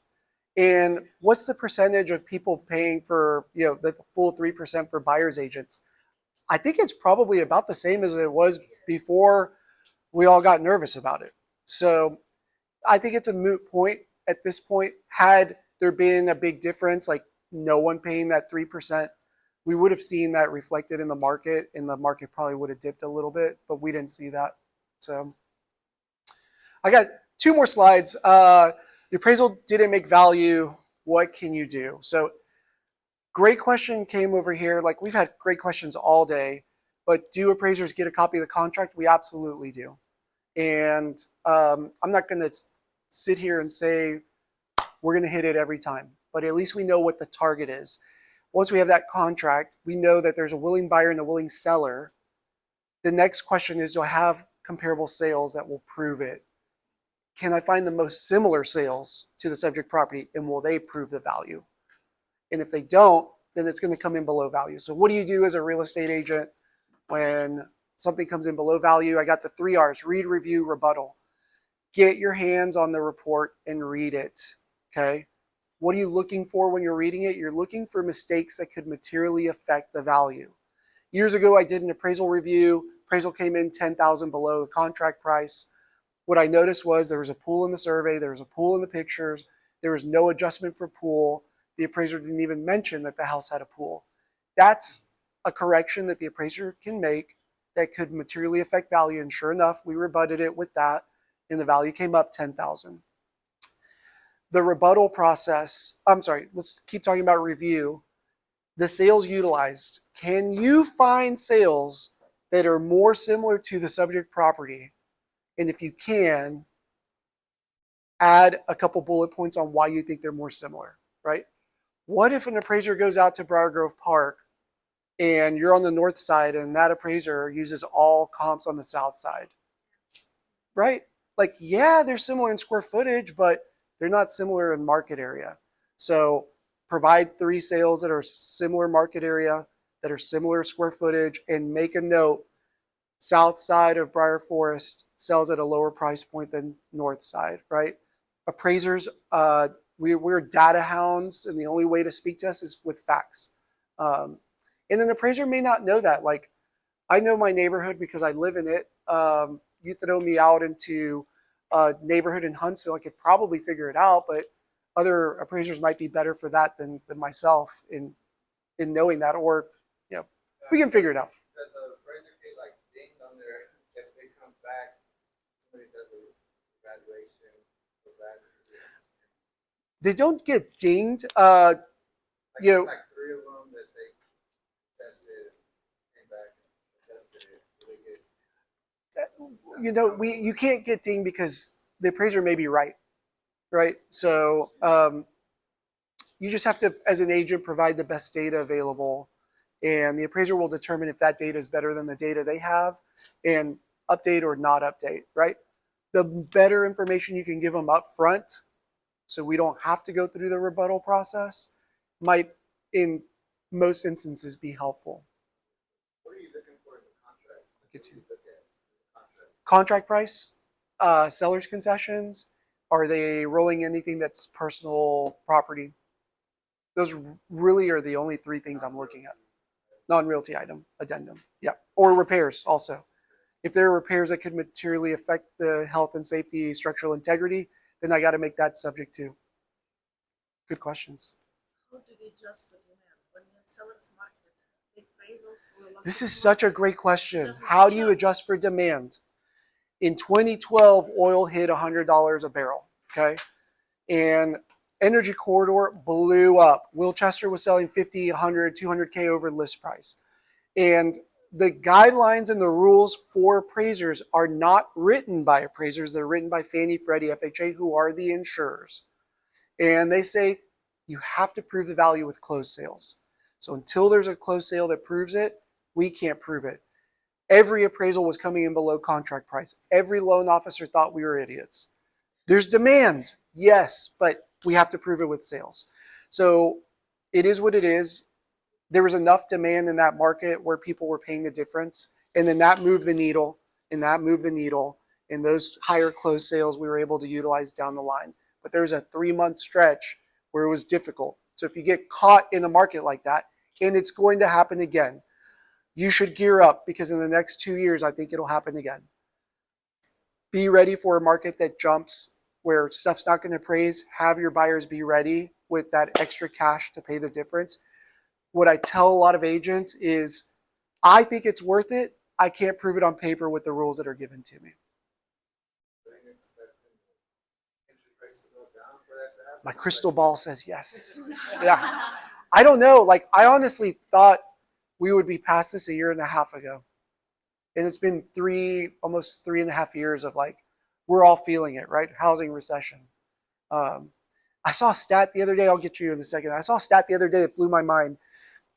And what's the percentage of people paying for, the full 3% for buyer's agents? I think it's probably about the same as it was before we all got nervous about it. So I think it's a moot point at this point. Had there been a big difference, like no one paying that 3%, we would have seen that reflected in the market, and the market probably would have dipped a little bit, but we didn't see that. So I got 2 more slides. The appraisal didn't make value. What can you do? So great question came over here. Like we've had great questions all day, but do appraisers get a copy of the contract? We absolutely do. And I'm not going to sit here and say we're going to hit it every time, but at least we know what the target is. Once we have that contract, we know that there's a willing buyer and a willing seller. The next question is, do I have comparable sales that will prove it? Can I find the most similar sales to the subject property, and will they prove the value? And if they don't, then it's going to come in below value. So what do you do as a real estate agent when something comes in below value? I got the 3 R's: read, review, rebuttal. Get your hands on the report and read it, okay? What are you looking for when you're reading it? You're looking for mistakes that could materially affect the value. Years ago, I did an appraisal review. Appraisal came in 10,000 below the contract price. What I noticed was there was a pool in the survey, there was a pool in the pictures, there was no adjustment for pool. The appraiser didn't even mention that the house had a pool. That's a correction that the appraiser can make that could materially affect value, and sure enough, we rebutted it with that, and the value came up 10,000. The rebuttal process, let's keep talking about review. The sales utilized. Can you find sales that are more similar to the subject property. And if you can, add a couple bullet points on why you think they're more similar, right? What if an appraiser goes out to Briar Grove Park and you're on the north side and that appraiser uses all comps on the south side, right? Like, yeah, they're similar in square footage, but they're not similar in market area. So provide 3 sales that are similar market area, that are similar square footage, and make a note, south side of Briar Forest sells at a lower price point than north side, right? Appraisers, we're data hounds, and the only way to speak to us is with facts. And an appraiser may not know that. Like, I know my neighborhood because I live in it. You throw me out into a neighborhood in Huntsville, I could probably figure it out, but other appraisers might be better for that than myself in knowing that, or, you know, we can figure it out. Does a appraiser get like dinged on their, if it comes back, somebody does a evaluation for that? They don't get dinged. Like, You know, it's like 3 of them that they tested and came back and adjusted it. Do they get? you can't get dinged because the appraiser may be right, right? So you just have to, as an agent, provide the best data available, and the appraiser will determine if that data is better than the data they have, and update or not update, right? The better information you can give them up front, so we don't have to go through the rebuttal process, might, in most instances, be helpful. What are you looking for in the contract? Get to What do you look at in the contract? contract price, seller's concessions. Are they rolling anything that's personal property? Those really are the only 3 things I'm looking at. Non-realty item, addendum, yeah, or repairs also. If there are repairs that could materially affect the health and safety, structural integrity, then I got to make that subject to. Good questions. How do we adjust for demand when in seller's market, the appraisals for lots This of is such a months great question. doesn't How do catch you up? adjust for demand? In 2012, oil hit $100 a barrel, okay? And energy corridor blew up. Wilchester was selling 50, 100, 200K over list price. And the guidelines and the rules for appraisers are not written by appraisers. They're written by Fannie, Freddie, FHA, who are the insurers. And they say you have to prove the value with closed sales. So until there's a closed sale that proves it, we can't prove it. Every appraisal was coming in below contract price. Every loan officer thought we were idiots. There's demand, yes, but we have to prove it with sales. So it is what it is. There was enough demand in that market where people were paying the difference, and then that moved the needle, and that moved the needle, and those higher closed sales we were able to utilize down the line. But there was a 3-month stretch where it was difficult. So if you get caught in a market like that, and it's going to happen again, you should gear up, because in the next 2 years, I think it'll happen again. Be ready for a market that jumps where stuff's not going to appraise. Have your buyers be ready with that extra cash to pay the difference. What I tell a lot of agents is, I think it's worth it. I can't prove it on paper with the rules that are given to me. Do you expect interest rates to go down for that to happen? My crystal ball says yes. Yeah. I don't know. Like, I honestly thought we would be past this a year and a half ago. And it's been almost 3.5 years of, like, we're all feeling it, right? Housing recession. I saw a stat the other day. I'll get to you in a second. I saw a stat the other day that blew my mind.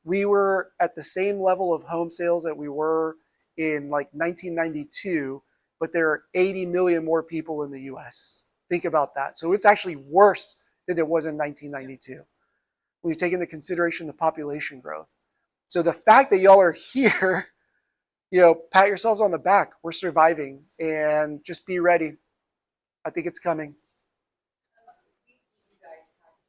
We were at the same level of home sales that we were in like 1992, but there are 80 million more people in the US. Think about that. So it's actually worse than it was in 1992 when you take into consideration the population growth. So the fact that y'all are here, pat yourselves on the back. We're surviving, and just be ready. I think it's coming. You guys package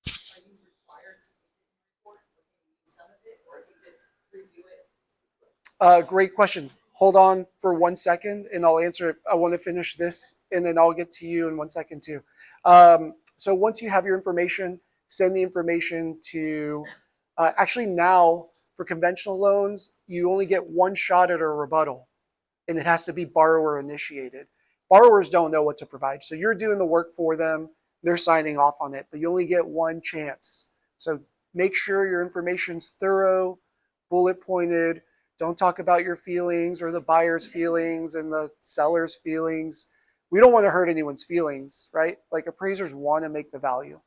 information. Are you required to use it in the report, or can you use some of it, or is it just review it? Great question. Hold on for 1 second, and I'll answer it. I want to finish this, and then I'll get to you in 1 second too. So once you have your information, send the information to, actually now for conventional loans, you only get 1 shot at a rebuttal, and it has to be borrower initiated. Borrowers don't know what to provide. So you're doing the work for them. They're signing off on it, but you only get 1 chance. So make sure your information's thorough, bullet pointed, Don't talk about your feelings or the buyer's feelings and the seller's feelings. We don't want to hurt anyone's feelings, right? Like appraisers want to make the value.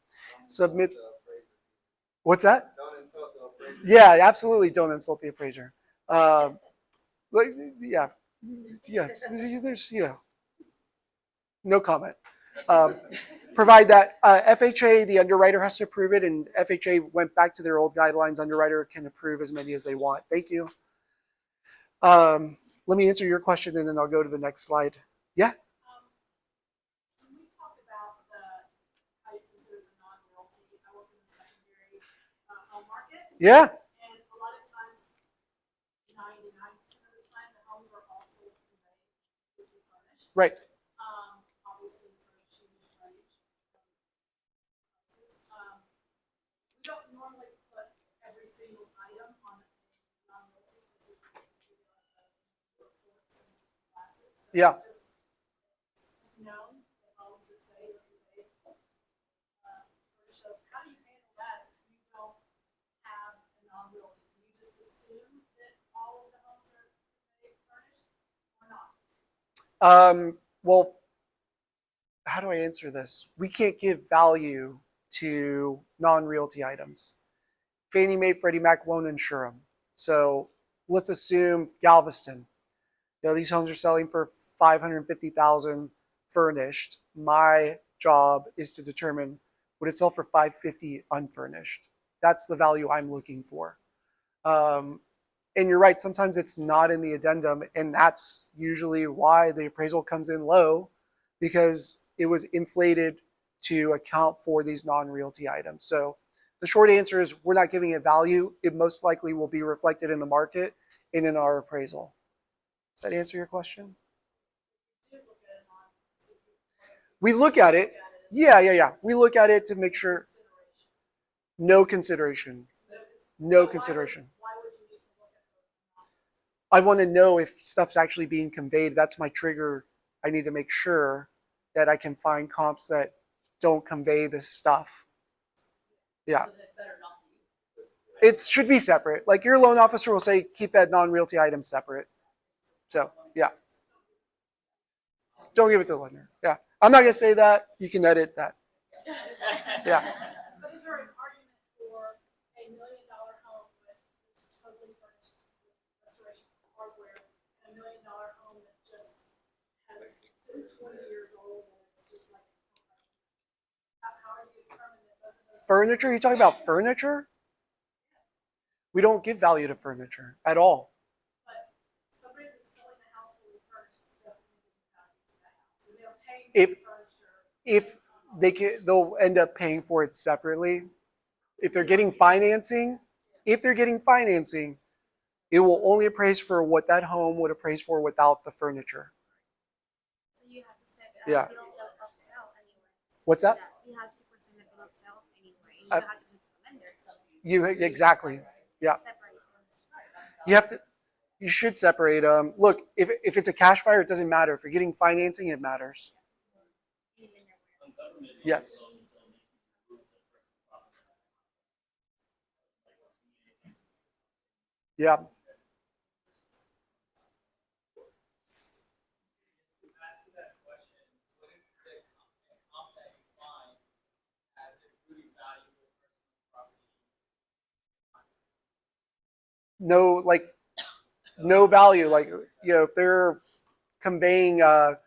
Submit. What's that? Don't insult the appraiser. Yeah, absolutely. Don't insult the appraiser. Like, yeah, yeah. There's no comment. Provide that FHA, the underwriter has to approve it, and FHA went back to their old guidelines. Underwriter can approve as many as they want. Thank you. Let me answer your question, and then I'll go to the next slide. Yeah. When we talk about how you consider the non-realty, I work in the secondary home market. Yeah. And a lot of times, 99% of the time, the homes are also conveyed with the furnished. Right. Obviously, furnishings range. We don't normally put every single item on a non-realty because it reports and classes. So Yeah. it's just known that homes that say they're conveyed. So how do you handle that if you don't have a non-realty? Do you just assume that all of the homes are conveyed furnished or not? Well, how do I answer this? We can't give value to non-realty items. Fannie Mae, Freddie Mac won't insure them. So let's assume Galveston. These homes are selling for $550,000 furnished. My job is to determine would it sell for $550,000 unfurnished. That's the value I'm looking for. And you're right, sometimes it's not in the addendum, and that's usually why the appraisal comes in low, because it was inflated to account for these non-realty items. So the short answer is we're not giving it value. It most likely will be reflected in the market and in our appraisal. Does that answer your question? We look at it. Yeah. We look at it to make sure. No consideration. No consideration. I want to know if stuff's actually being conveyed. That's my trigger. I need to make sure that I can find comps that don't convey this stuff. Yeah. It should be separate. Like your loan officer will say, keep that non-realty item separate. So, yeah. Don't give it to the lender. Yeah. I'm not going to say that. You can edit that. Yeah. But is there an argument for a $1 million home that's totally furnished with restoration hardware and $1 million home that just has just 20 years old and it's just like, how do you determine that both of those? Furniture? You talking about furniture? We don't give value to furniture at all. But somebody that's selling a house fully furnished just doesn't give value to that house. And they're paying for the furniture. If they'll end up paying for it separately. If they're getting financing, it will only appraise for what that home would appraise for without the furniture. So you have to set Yeah. bill of sale anyways. What's that? You have to present a bill of sale anyway. You have to present to the lender. Exactly. Yeah. Separate them. You should separate them. Look, if it's a cash buyer, it doesn't matter. If you're getting financing, it matters. Yes. Yeah. No value. Like, if they're conveying a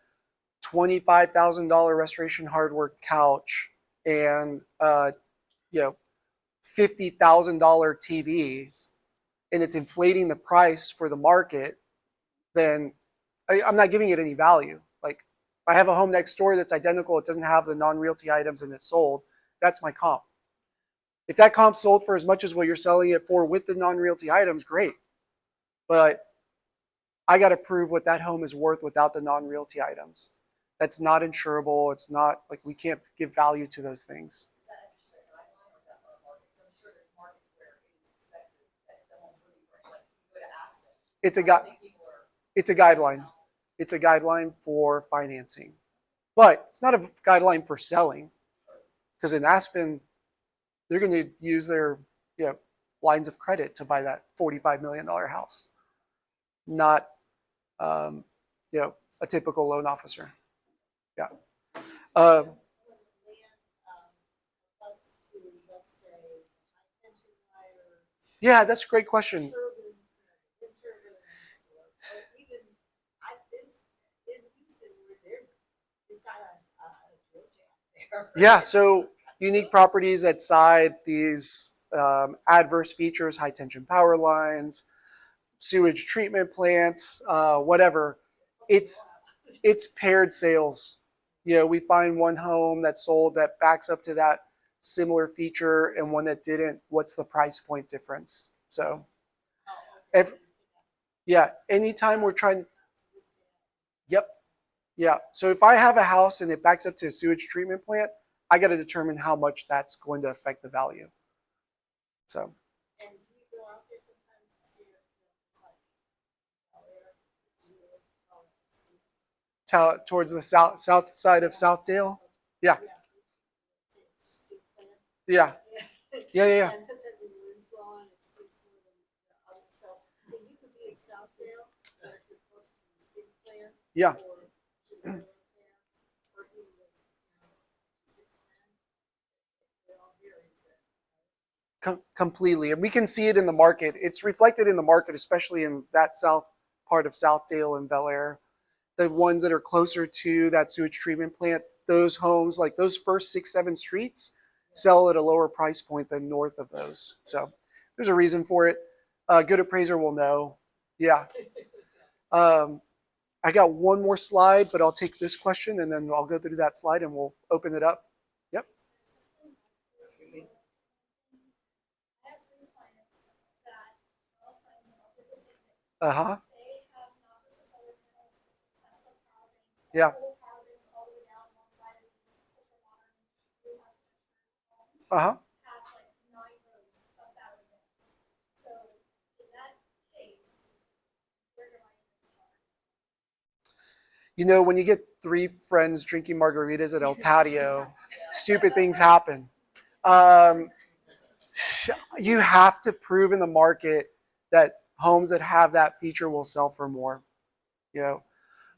$25,000 restoration hardware couch and $50,000 TV, and it's inflating the price for the market, then I'm not giving it any value. Like, if I have a home next door that's identical, it doesn't have the non-realty items and it's sold, that's my comp. If that comp sold for as much as what you're selling it for with the non-realty items, great. But I got to prove what that home is worth without the non-realty items. That's not insurable. It's not, like, we can't give value to those things. Is that just a guideline or is that for markets? I'm sure there's markets where it is expected that the homes will be fresh. Like you go to Aspen. It's a guideline. It's a guideline for financing. But it's not a guideline for selling. Because in Aspen, they're going to use their lines of credit to buy that $45 million house. not, um, a typical loan officer. Yeah. When the land, abuts to, let's say, high tension wires, Yeah, that's a great question. turbines, wind turbines, or even, I've been in Houston where they've got a drill jam there. Yeah, so unique properties that side these adverse features, high tension power lines, sewage treatment plants, whatever. It's paired sales. We find one home that sold that backs up to that similar feature and one that didn't. What's the price point difference? So, yeah, anytime we're trying, yep, yeah. So if I have a house and it backs up to a sewage treatment plant, I got to determine how much that's going to affect the value. So, And do you go out there sometimes to see if it's like, towards the south side of Southdale. Yeah, yeah, yeah. And sometimes when the wind's blowing, it stinks more than the other. So you could be in Southdale, but if you're closer to the steel plant. Yeah. Or to the oil plants, or even this, 610, it all varies there. Completely, and we can see it in the market. It's reflected in the market, especially in that south part of Southdale and Bel Air. The ones that are closer to that sewage treatment plant, those homes, like those first 6-7 streets, sell at a lower price point than north of those. So there's a reason for it. A good appraiser will know. Yeah. I got one more slide, but I'll take this question and then I'll go through that slide and we'll open it up. Yep. I have 3 clients that all friends and all did the same thing. Uh-huh. They have not just the solar panels, but the Tesla power banks. Yeah. Full power banks all the way down one side of these ultra modern blue architecture homes. Uh-huh. Have like 9 rows of battery banks. So in that case, where do I even start? When you get 3 friends drinking margaritas at El Patio, stupid things happen. You have to prove in the market that homes that have that feature will sell for more.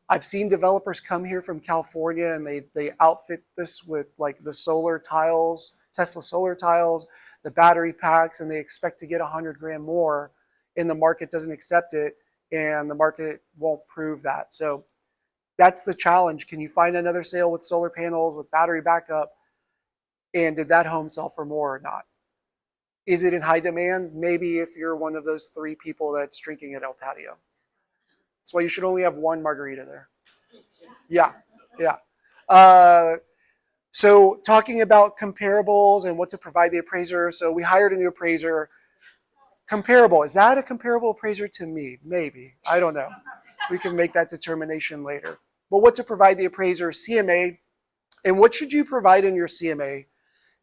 I've seen developers come here from California and they outfit this with like the solar tiles, Tesla solar tiles, the battery packs, and they expect to get $100,000 more, and the market doesn't accept it, and the market won't prove that. So that's the challenge. Can you find another sale with solar panels, with battery backup? And did that home sell for more or not? Is it in high demand? Maybe if you're one of those 3 people that's drinking at El Patio. That's why you should only have one margarita there. Yeah, yeah. So talking about comparables and what to provide the appraiser. So we hired a new appraiser. Comparable. Is that a comparable appraiser to me? Maybe. I don't know. We can make that determination later. But what to provide the appraiser, CMA. And what should you provide in your CMA?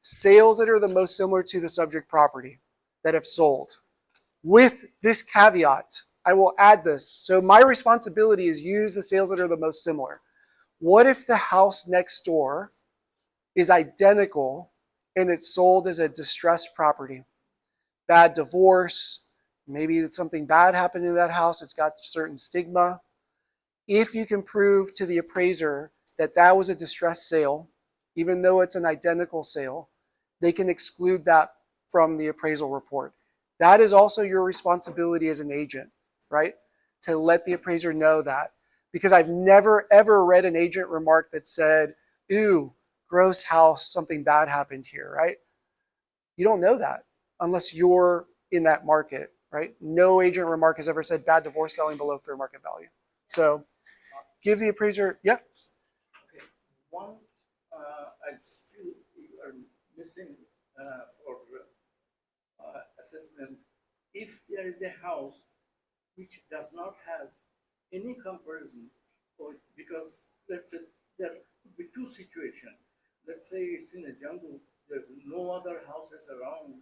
Sales that are the most similar to the subject property that have sold. With this caveat, I will add this. So my responsibility is use the sales that are the most similar. What if the house next door is identical and it's sold as a distressed property? Bad divorce, maybe something bad happened in that house, it's got certain stigma. If you can prove to the appraiser that that was a distressed sale, even though it's an identical sale, they can exclude that from the appraisal report. That is also your responsibility as an agent, right? To let the appraiser know that. Because I've never, ever read an agent remark that said, ooh, gross house, something bad happened here, right? You don't know that unless you're in that market, right? No agent remark has ever said bad divorce selling below fair market value. So give the appraiser, yeah. Okay. One, I feel you are missing for assessment. If there is a house which does not have any comparison, or because let's say there could be 2 situations. Let's say it's in a jungle, there's no other houses around,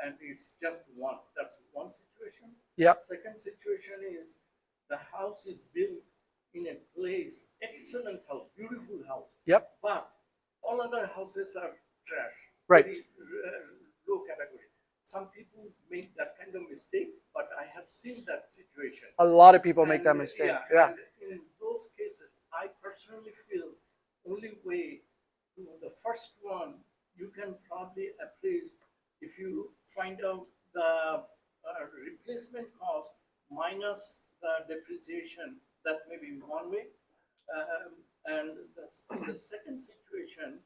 and it's just one. That's one situation. Yep. Second situation is the house is built in a place, excellent house, beautiful house. Yep. But all other houses are trash. Right. Very low category. some people make that kind of mistake, but I have seen that situation. A lot of people make that And, mistake. Yeah. And in those cases, I personally feel only way to the first one you can probably appraise if you find out the replacement cost minus the depreciation. That may be one way. And the second situation,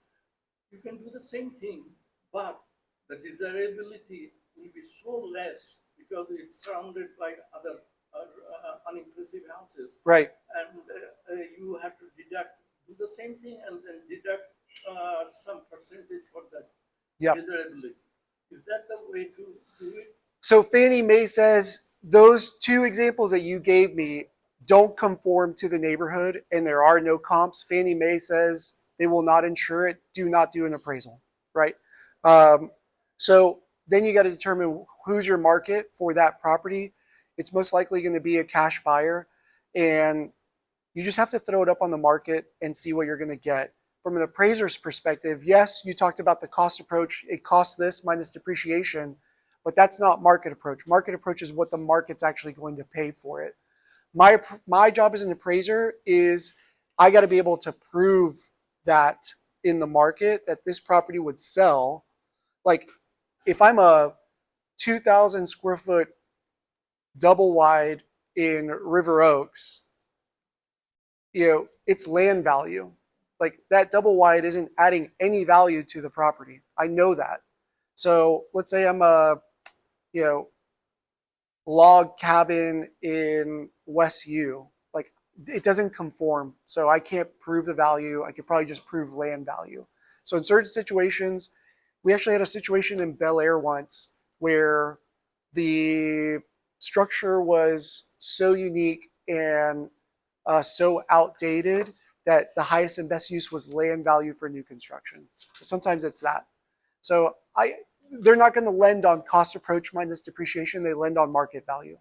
you can do the same thing, but the desirability will be so less because it's surrounded by other unimpressive houses. Right. And you have to do the same thing and then deduct some percentage for that Yep. desirability. Is that the way to do it? So Fannie Mae says those two examples that you gave me don't conform to the neighborhood and there are no comps. Fannie Mae says they will not insure it. Do not do an appraisal, right? So then you got to determine who's your market for that property. It's most likely going to be a cash buyer, and you just have to throw it up on the market and see what you're going to get. From an appraiser's perspective, yes, you talked about the cost approach. It costs this minus depreciation, but that's not market approach. Market approach is what the market's actually going to pay for it. My job as an appraiser is I got to be able to prove that in the market that this property would sell. Like if I'm a 2,000 square foot double wide in River Oaks, it's land value. Like that double wide isn't adding any value to the property. I know that. So let's say I'm a, log cabin in West U. Like it doesn't conform. So I can't prove the value. I could probably just prove land value. So in certain situations, we actually had a situation in Bel Air once where the structure was so unique and so outdated that the highest and best use was land value for new construction. So sometimes it's that. So they're not going to lend on cost approach minus depreciation. They lend on market value.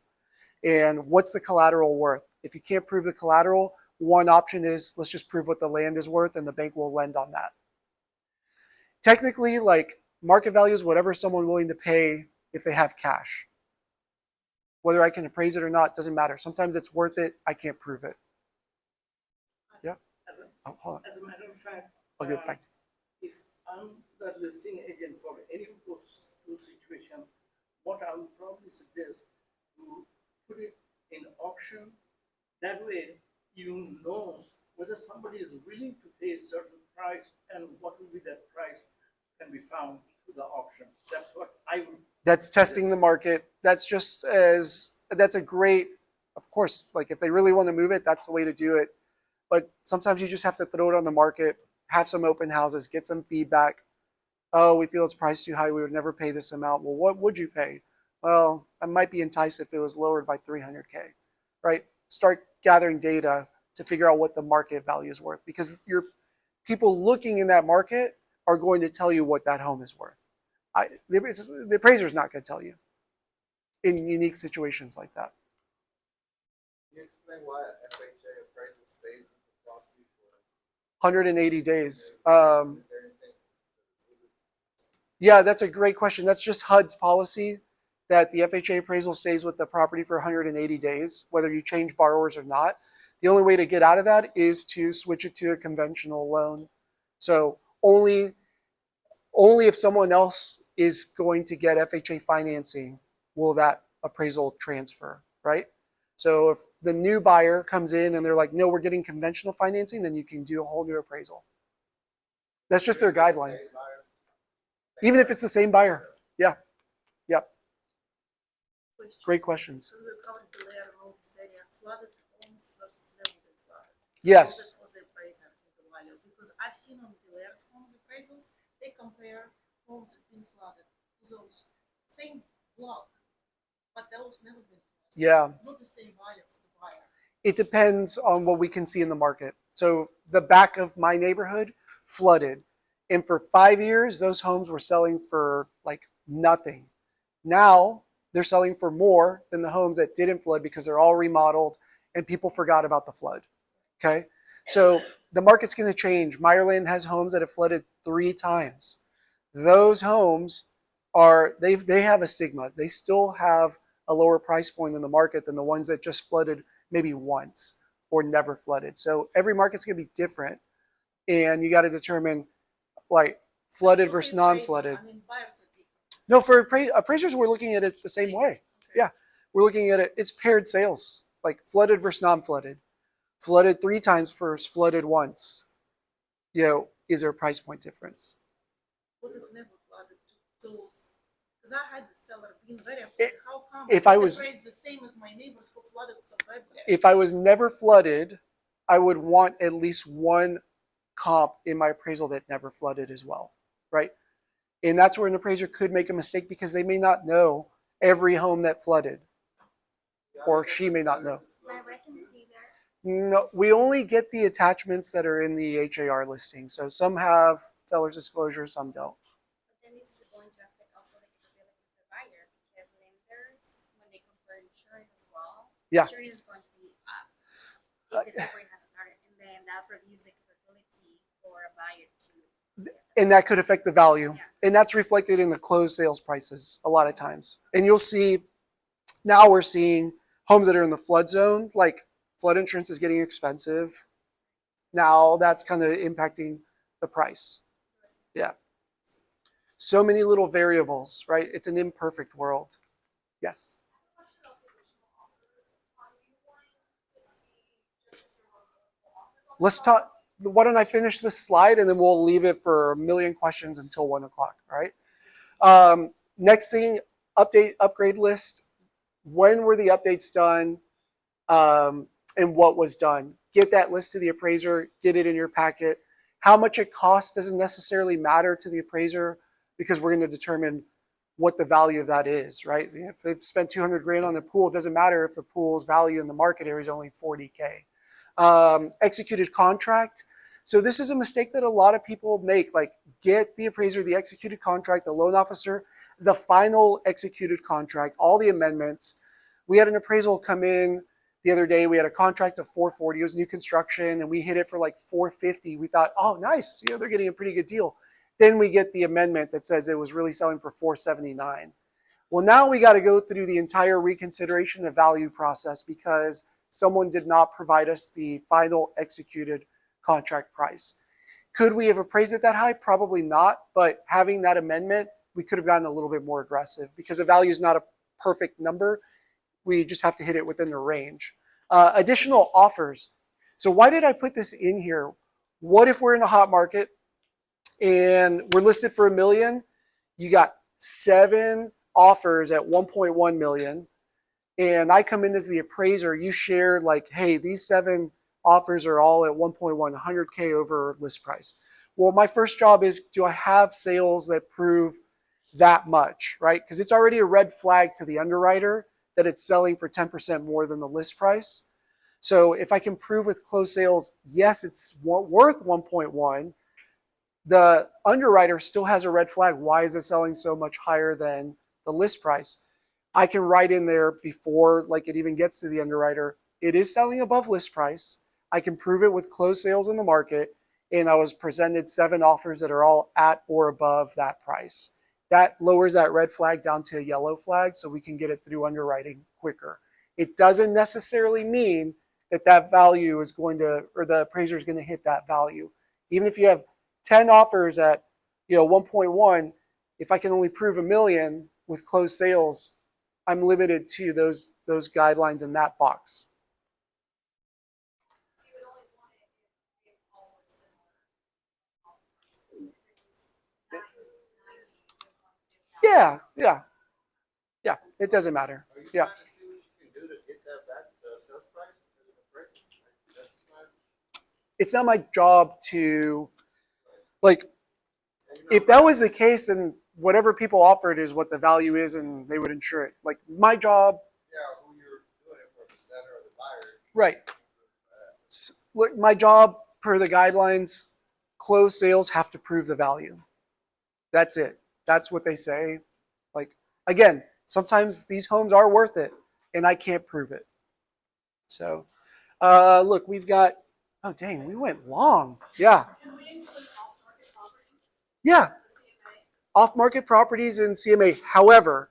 And what's the collateral worth? If you can't prove the collateral, one option is let's just prove what the land is worth and the bank will lend on that. Technically, like market value is whatever someone's willing to pay if they have cash. Whether I can appraise it or not doesn't matter. Sometimes it's worth it. I can't prove it. Yeah. Hold on. As a matter of fact, I'll get back to if I'm the listing agent for any of those two situations, what I would probably suggest to put it in auction. That way, you know whether somebody is willing to pay a certain price and what will be that price can be found through the auction. That's what I would. That's testing the market. That's a great, of course, like if they really want to move it, that's the way to do it. But sometimes you just have to throw it on the market, have some open houses, get some feedback. Oh, we feel it's priced too high. We would never pay this amount. Well, what would you pay? Well, I might be enticed if it was lowered by 300K, right? Start gathering data to figure out what the market value is worth because your people looking in that market are going to tell you what that home is worth. The appraiser's not going to tell you in unique situations like that. Can you explain why FHA appraisal stays with the property for 180 days. is there anything? Yeah, that's a great question. That's just HUD's policy that the FHA appraisal stays with the property for 180 days, whether you change borrowers or not. The only way to get out of that is to switch it to a conventional loan. So only if someone else is going to get FHA financing will that appraisal transfer, right? So if the new buyer comes in and they're like, no, we're getting conventional financing, then you can do a whole new appraisal. That's just their guidelines. Even if it's the same buyer. Yeah. Yep. Great questions. So we're coming to layer around this area, flooded homes versus never been flooded. Yes. That was the appraiser in the value, because I've seen on the layers homes appraisals, they compare homes that been flooded to those same block, but those never been flooded. Yeah. Not the same value for the buyer. It depends on what we can see in the market. So the back of my neighborhood flooded. And for 5 years, those homes were selling for like nothing. Now they're selling for more than the homes that didn't flood because they're all remodeled and people forgot about the flood. Okay. So the market's going to change. Meyerland has homes that have flooded 3 times. Those homes they have a stigma. They still have a lower price point in the market than the ones that just flooded maybe once or never flooded. So every market's gonna be different, and you got to determine like flooded For versus the appraisal, non-flooded. I mean, buyers are different. No, for appraisers, we're looking at it the same way. Okay. Yeah, we're looking at it. It's paired sales, like flooded versus non-flooded. Flooded 3 times versus flooded once. Is there a price point difference? Would have never flooded to those, because I had the seller being very upset. How come? if I was- the price the same as my neighbors who flooded so badly? If I was never flooded, I would want at least one comp in my appraisal that never flooded as well, right? And that's where an appraiser could make a mistake because they may not know every home that flooded, or she may not know. My reckon see there. No, we only get the attachments that are in the HAR listing. So some have seller's disclosure, some don't. But then this is going to affect also the capability of the buyer because lenders, when they compare insurance as well, Yeah. insurance is going to be up if the property has started, and then that reduces the capability for a buyer to. And that could affect the value. Yeah. And that's reflected in the closed sales prices a lot of times. And you'll see now we're seeing homes that are in the flood zone, like flood insurance is getting expensive. Now that's kind of impacting the price. Yeah. So many little variables, right? It's an imperfect world. Yes. Let's talk. Why don't I finish this slide and then we'll leave it for a million questions until 1 o'clock, all right? Next thing, upgrade list. When were the updates done and what was done? Get that list to the appraiser, get it in your packet. How much it costs doesn't necessarily matter to the appraiser because we're going to determine what the value of that is, right? If they've spent 200 grand on the pool, it doesn't matter if the pool's value in the market area is only 40K. Executed contract. So this is a mistake that a lot of people make. Like get the appraiser, the executed contract, the loan officer, the final executed contract, all the amendments. We had an appraisal come in the other day. We had a contract of 440. It was new construction, and we hit it for like 450. We thought, oh, nice. They're getting a pretty good deal. Then we get the amendment that says it was really selling for 479. Well, now we got to go through the entire reconsideration of value process because someone did not provide us the final executed contract price. Could we have appraised it that high? Probably not, but having that amendment, we could have gotten a little bit more aggressive because the value is not a perfect number. We just have to hit it within the range. Additional offers. So why did I put this in here? What if we're in a hot market and we're listed for $1 million? You got 7 offers at 1.1 million. And I come in as the appraiser. You share like, hey, these 7 offers are all at 1.1, 100K over list price. Well, my first job is, do I have sales that prove that much, right? Because it's already a red flag to the underwriter that it's selling for 10% more than the list price. So if I can prove with closed sales, yes, it's worth 1.1, the underwriter still has a red flag. Why is it selling so much higher than the list price? I can write in there before like it even gets to the underwriter, it is selling above list price. I can prove it with closed sales in the market, and I was presented 7 offers that are all at or above that price. That lowers that red flag down to a yellow flag so we can get it through underwriting quicker. It doesn't necessarily mean that that value is going to, or the appraiser is going to hit that value. Even if you have 10 offers at 1.1, if I can only prove $1 million with closed sales, I'm limited to those guidelines in that box. You would only want it if all was similar. If it was 90, Yeah. It doesn't matter. Are you Yeah. trying to see what you can do to get that back, the sales price as an appraiser? That's not, It's not my job to, like, if that was the case, then whatever people offered is what the value is and they would insure it. Like my job, yeah, who you're doing it for, the seller or the buyer. right. Look, my job per the guidelines, closed sales have to prove the value. That's it. That's what they say. Like, again, sometimes these homes are worth it and I can't prove it. So, look, we've got, oh dang, we went long. Yeah. Can we include off-market properties? Yeah. The CMA? off-market properties in CMA. However,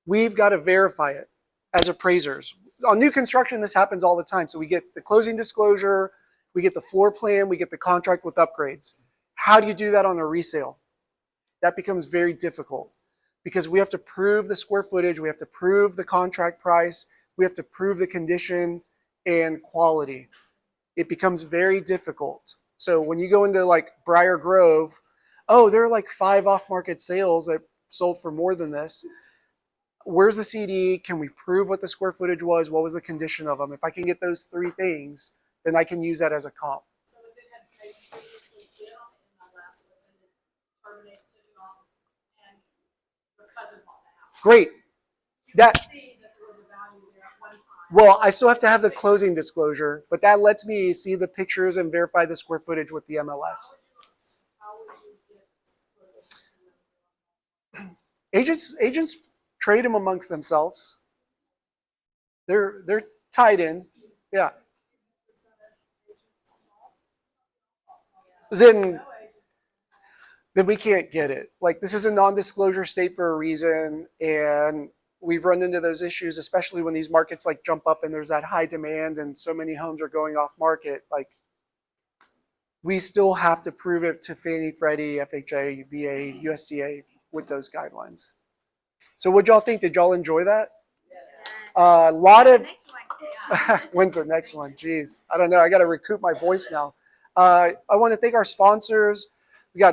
we've got to verify it as appraisers. On new construction, this happens all the time. So we get the closing disclosure, we get the floor plan, we get the contract with upgrades. How do you do that on a resale? That becomes very difficult because we have to prove the square footage, we have to prove the contract price, we have to prove the condition and quality. It becomes very difficult. So when you go into like Briar Grove, oh, there are like 5 off-market sales that sold for more than this. Where's the CD? Can we prove what the square footage was? What was the condition of them? If I can get those 3 things, then I can use that as a comp. So if it had paid previously bid on it in my last, but then it terminated, took it off, and your cousin bought the house. Great. You That- can see that there was a value there at one time. Well, I still have to have the closing disclosure, but that lets me see the pictures and verify the square footage with the MLS. How would you get closing? Agents trade them amongst themselves. They're tied in. Yeah. Then we can't get it. Like, this is a non-disclosure state for a reason, and we've run into those issues, especially when these markets like jump up and there's that high demand and so many homes are going off market. Like, we still have to prove it to Fannie, Freddie, FHA, VA, USDA with those guidelines. So what y'all think? Did y'all enjoy that? A lot of when's the next one? Jeez, I don't know. I got to recoup my voice now. I want to thank our sponsors. We got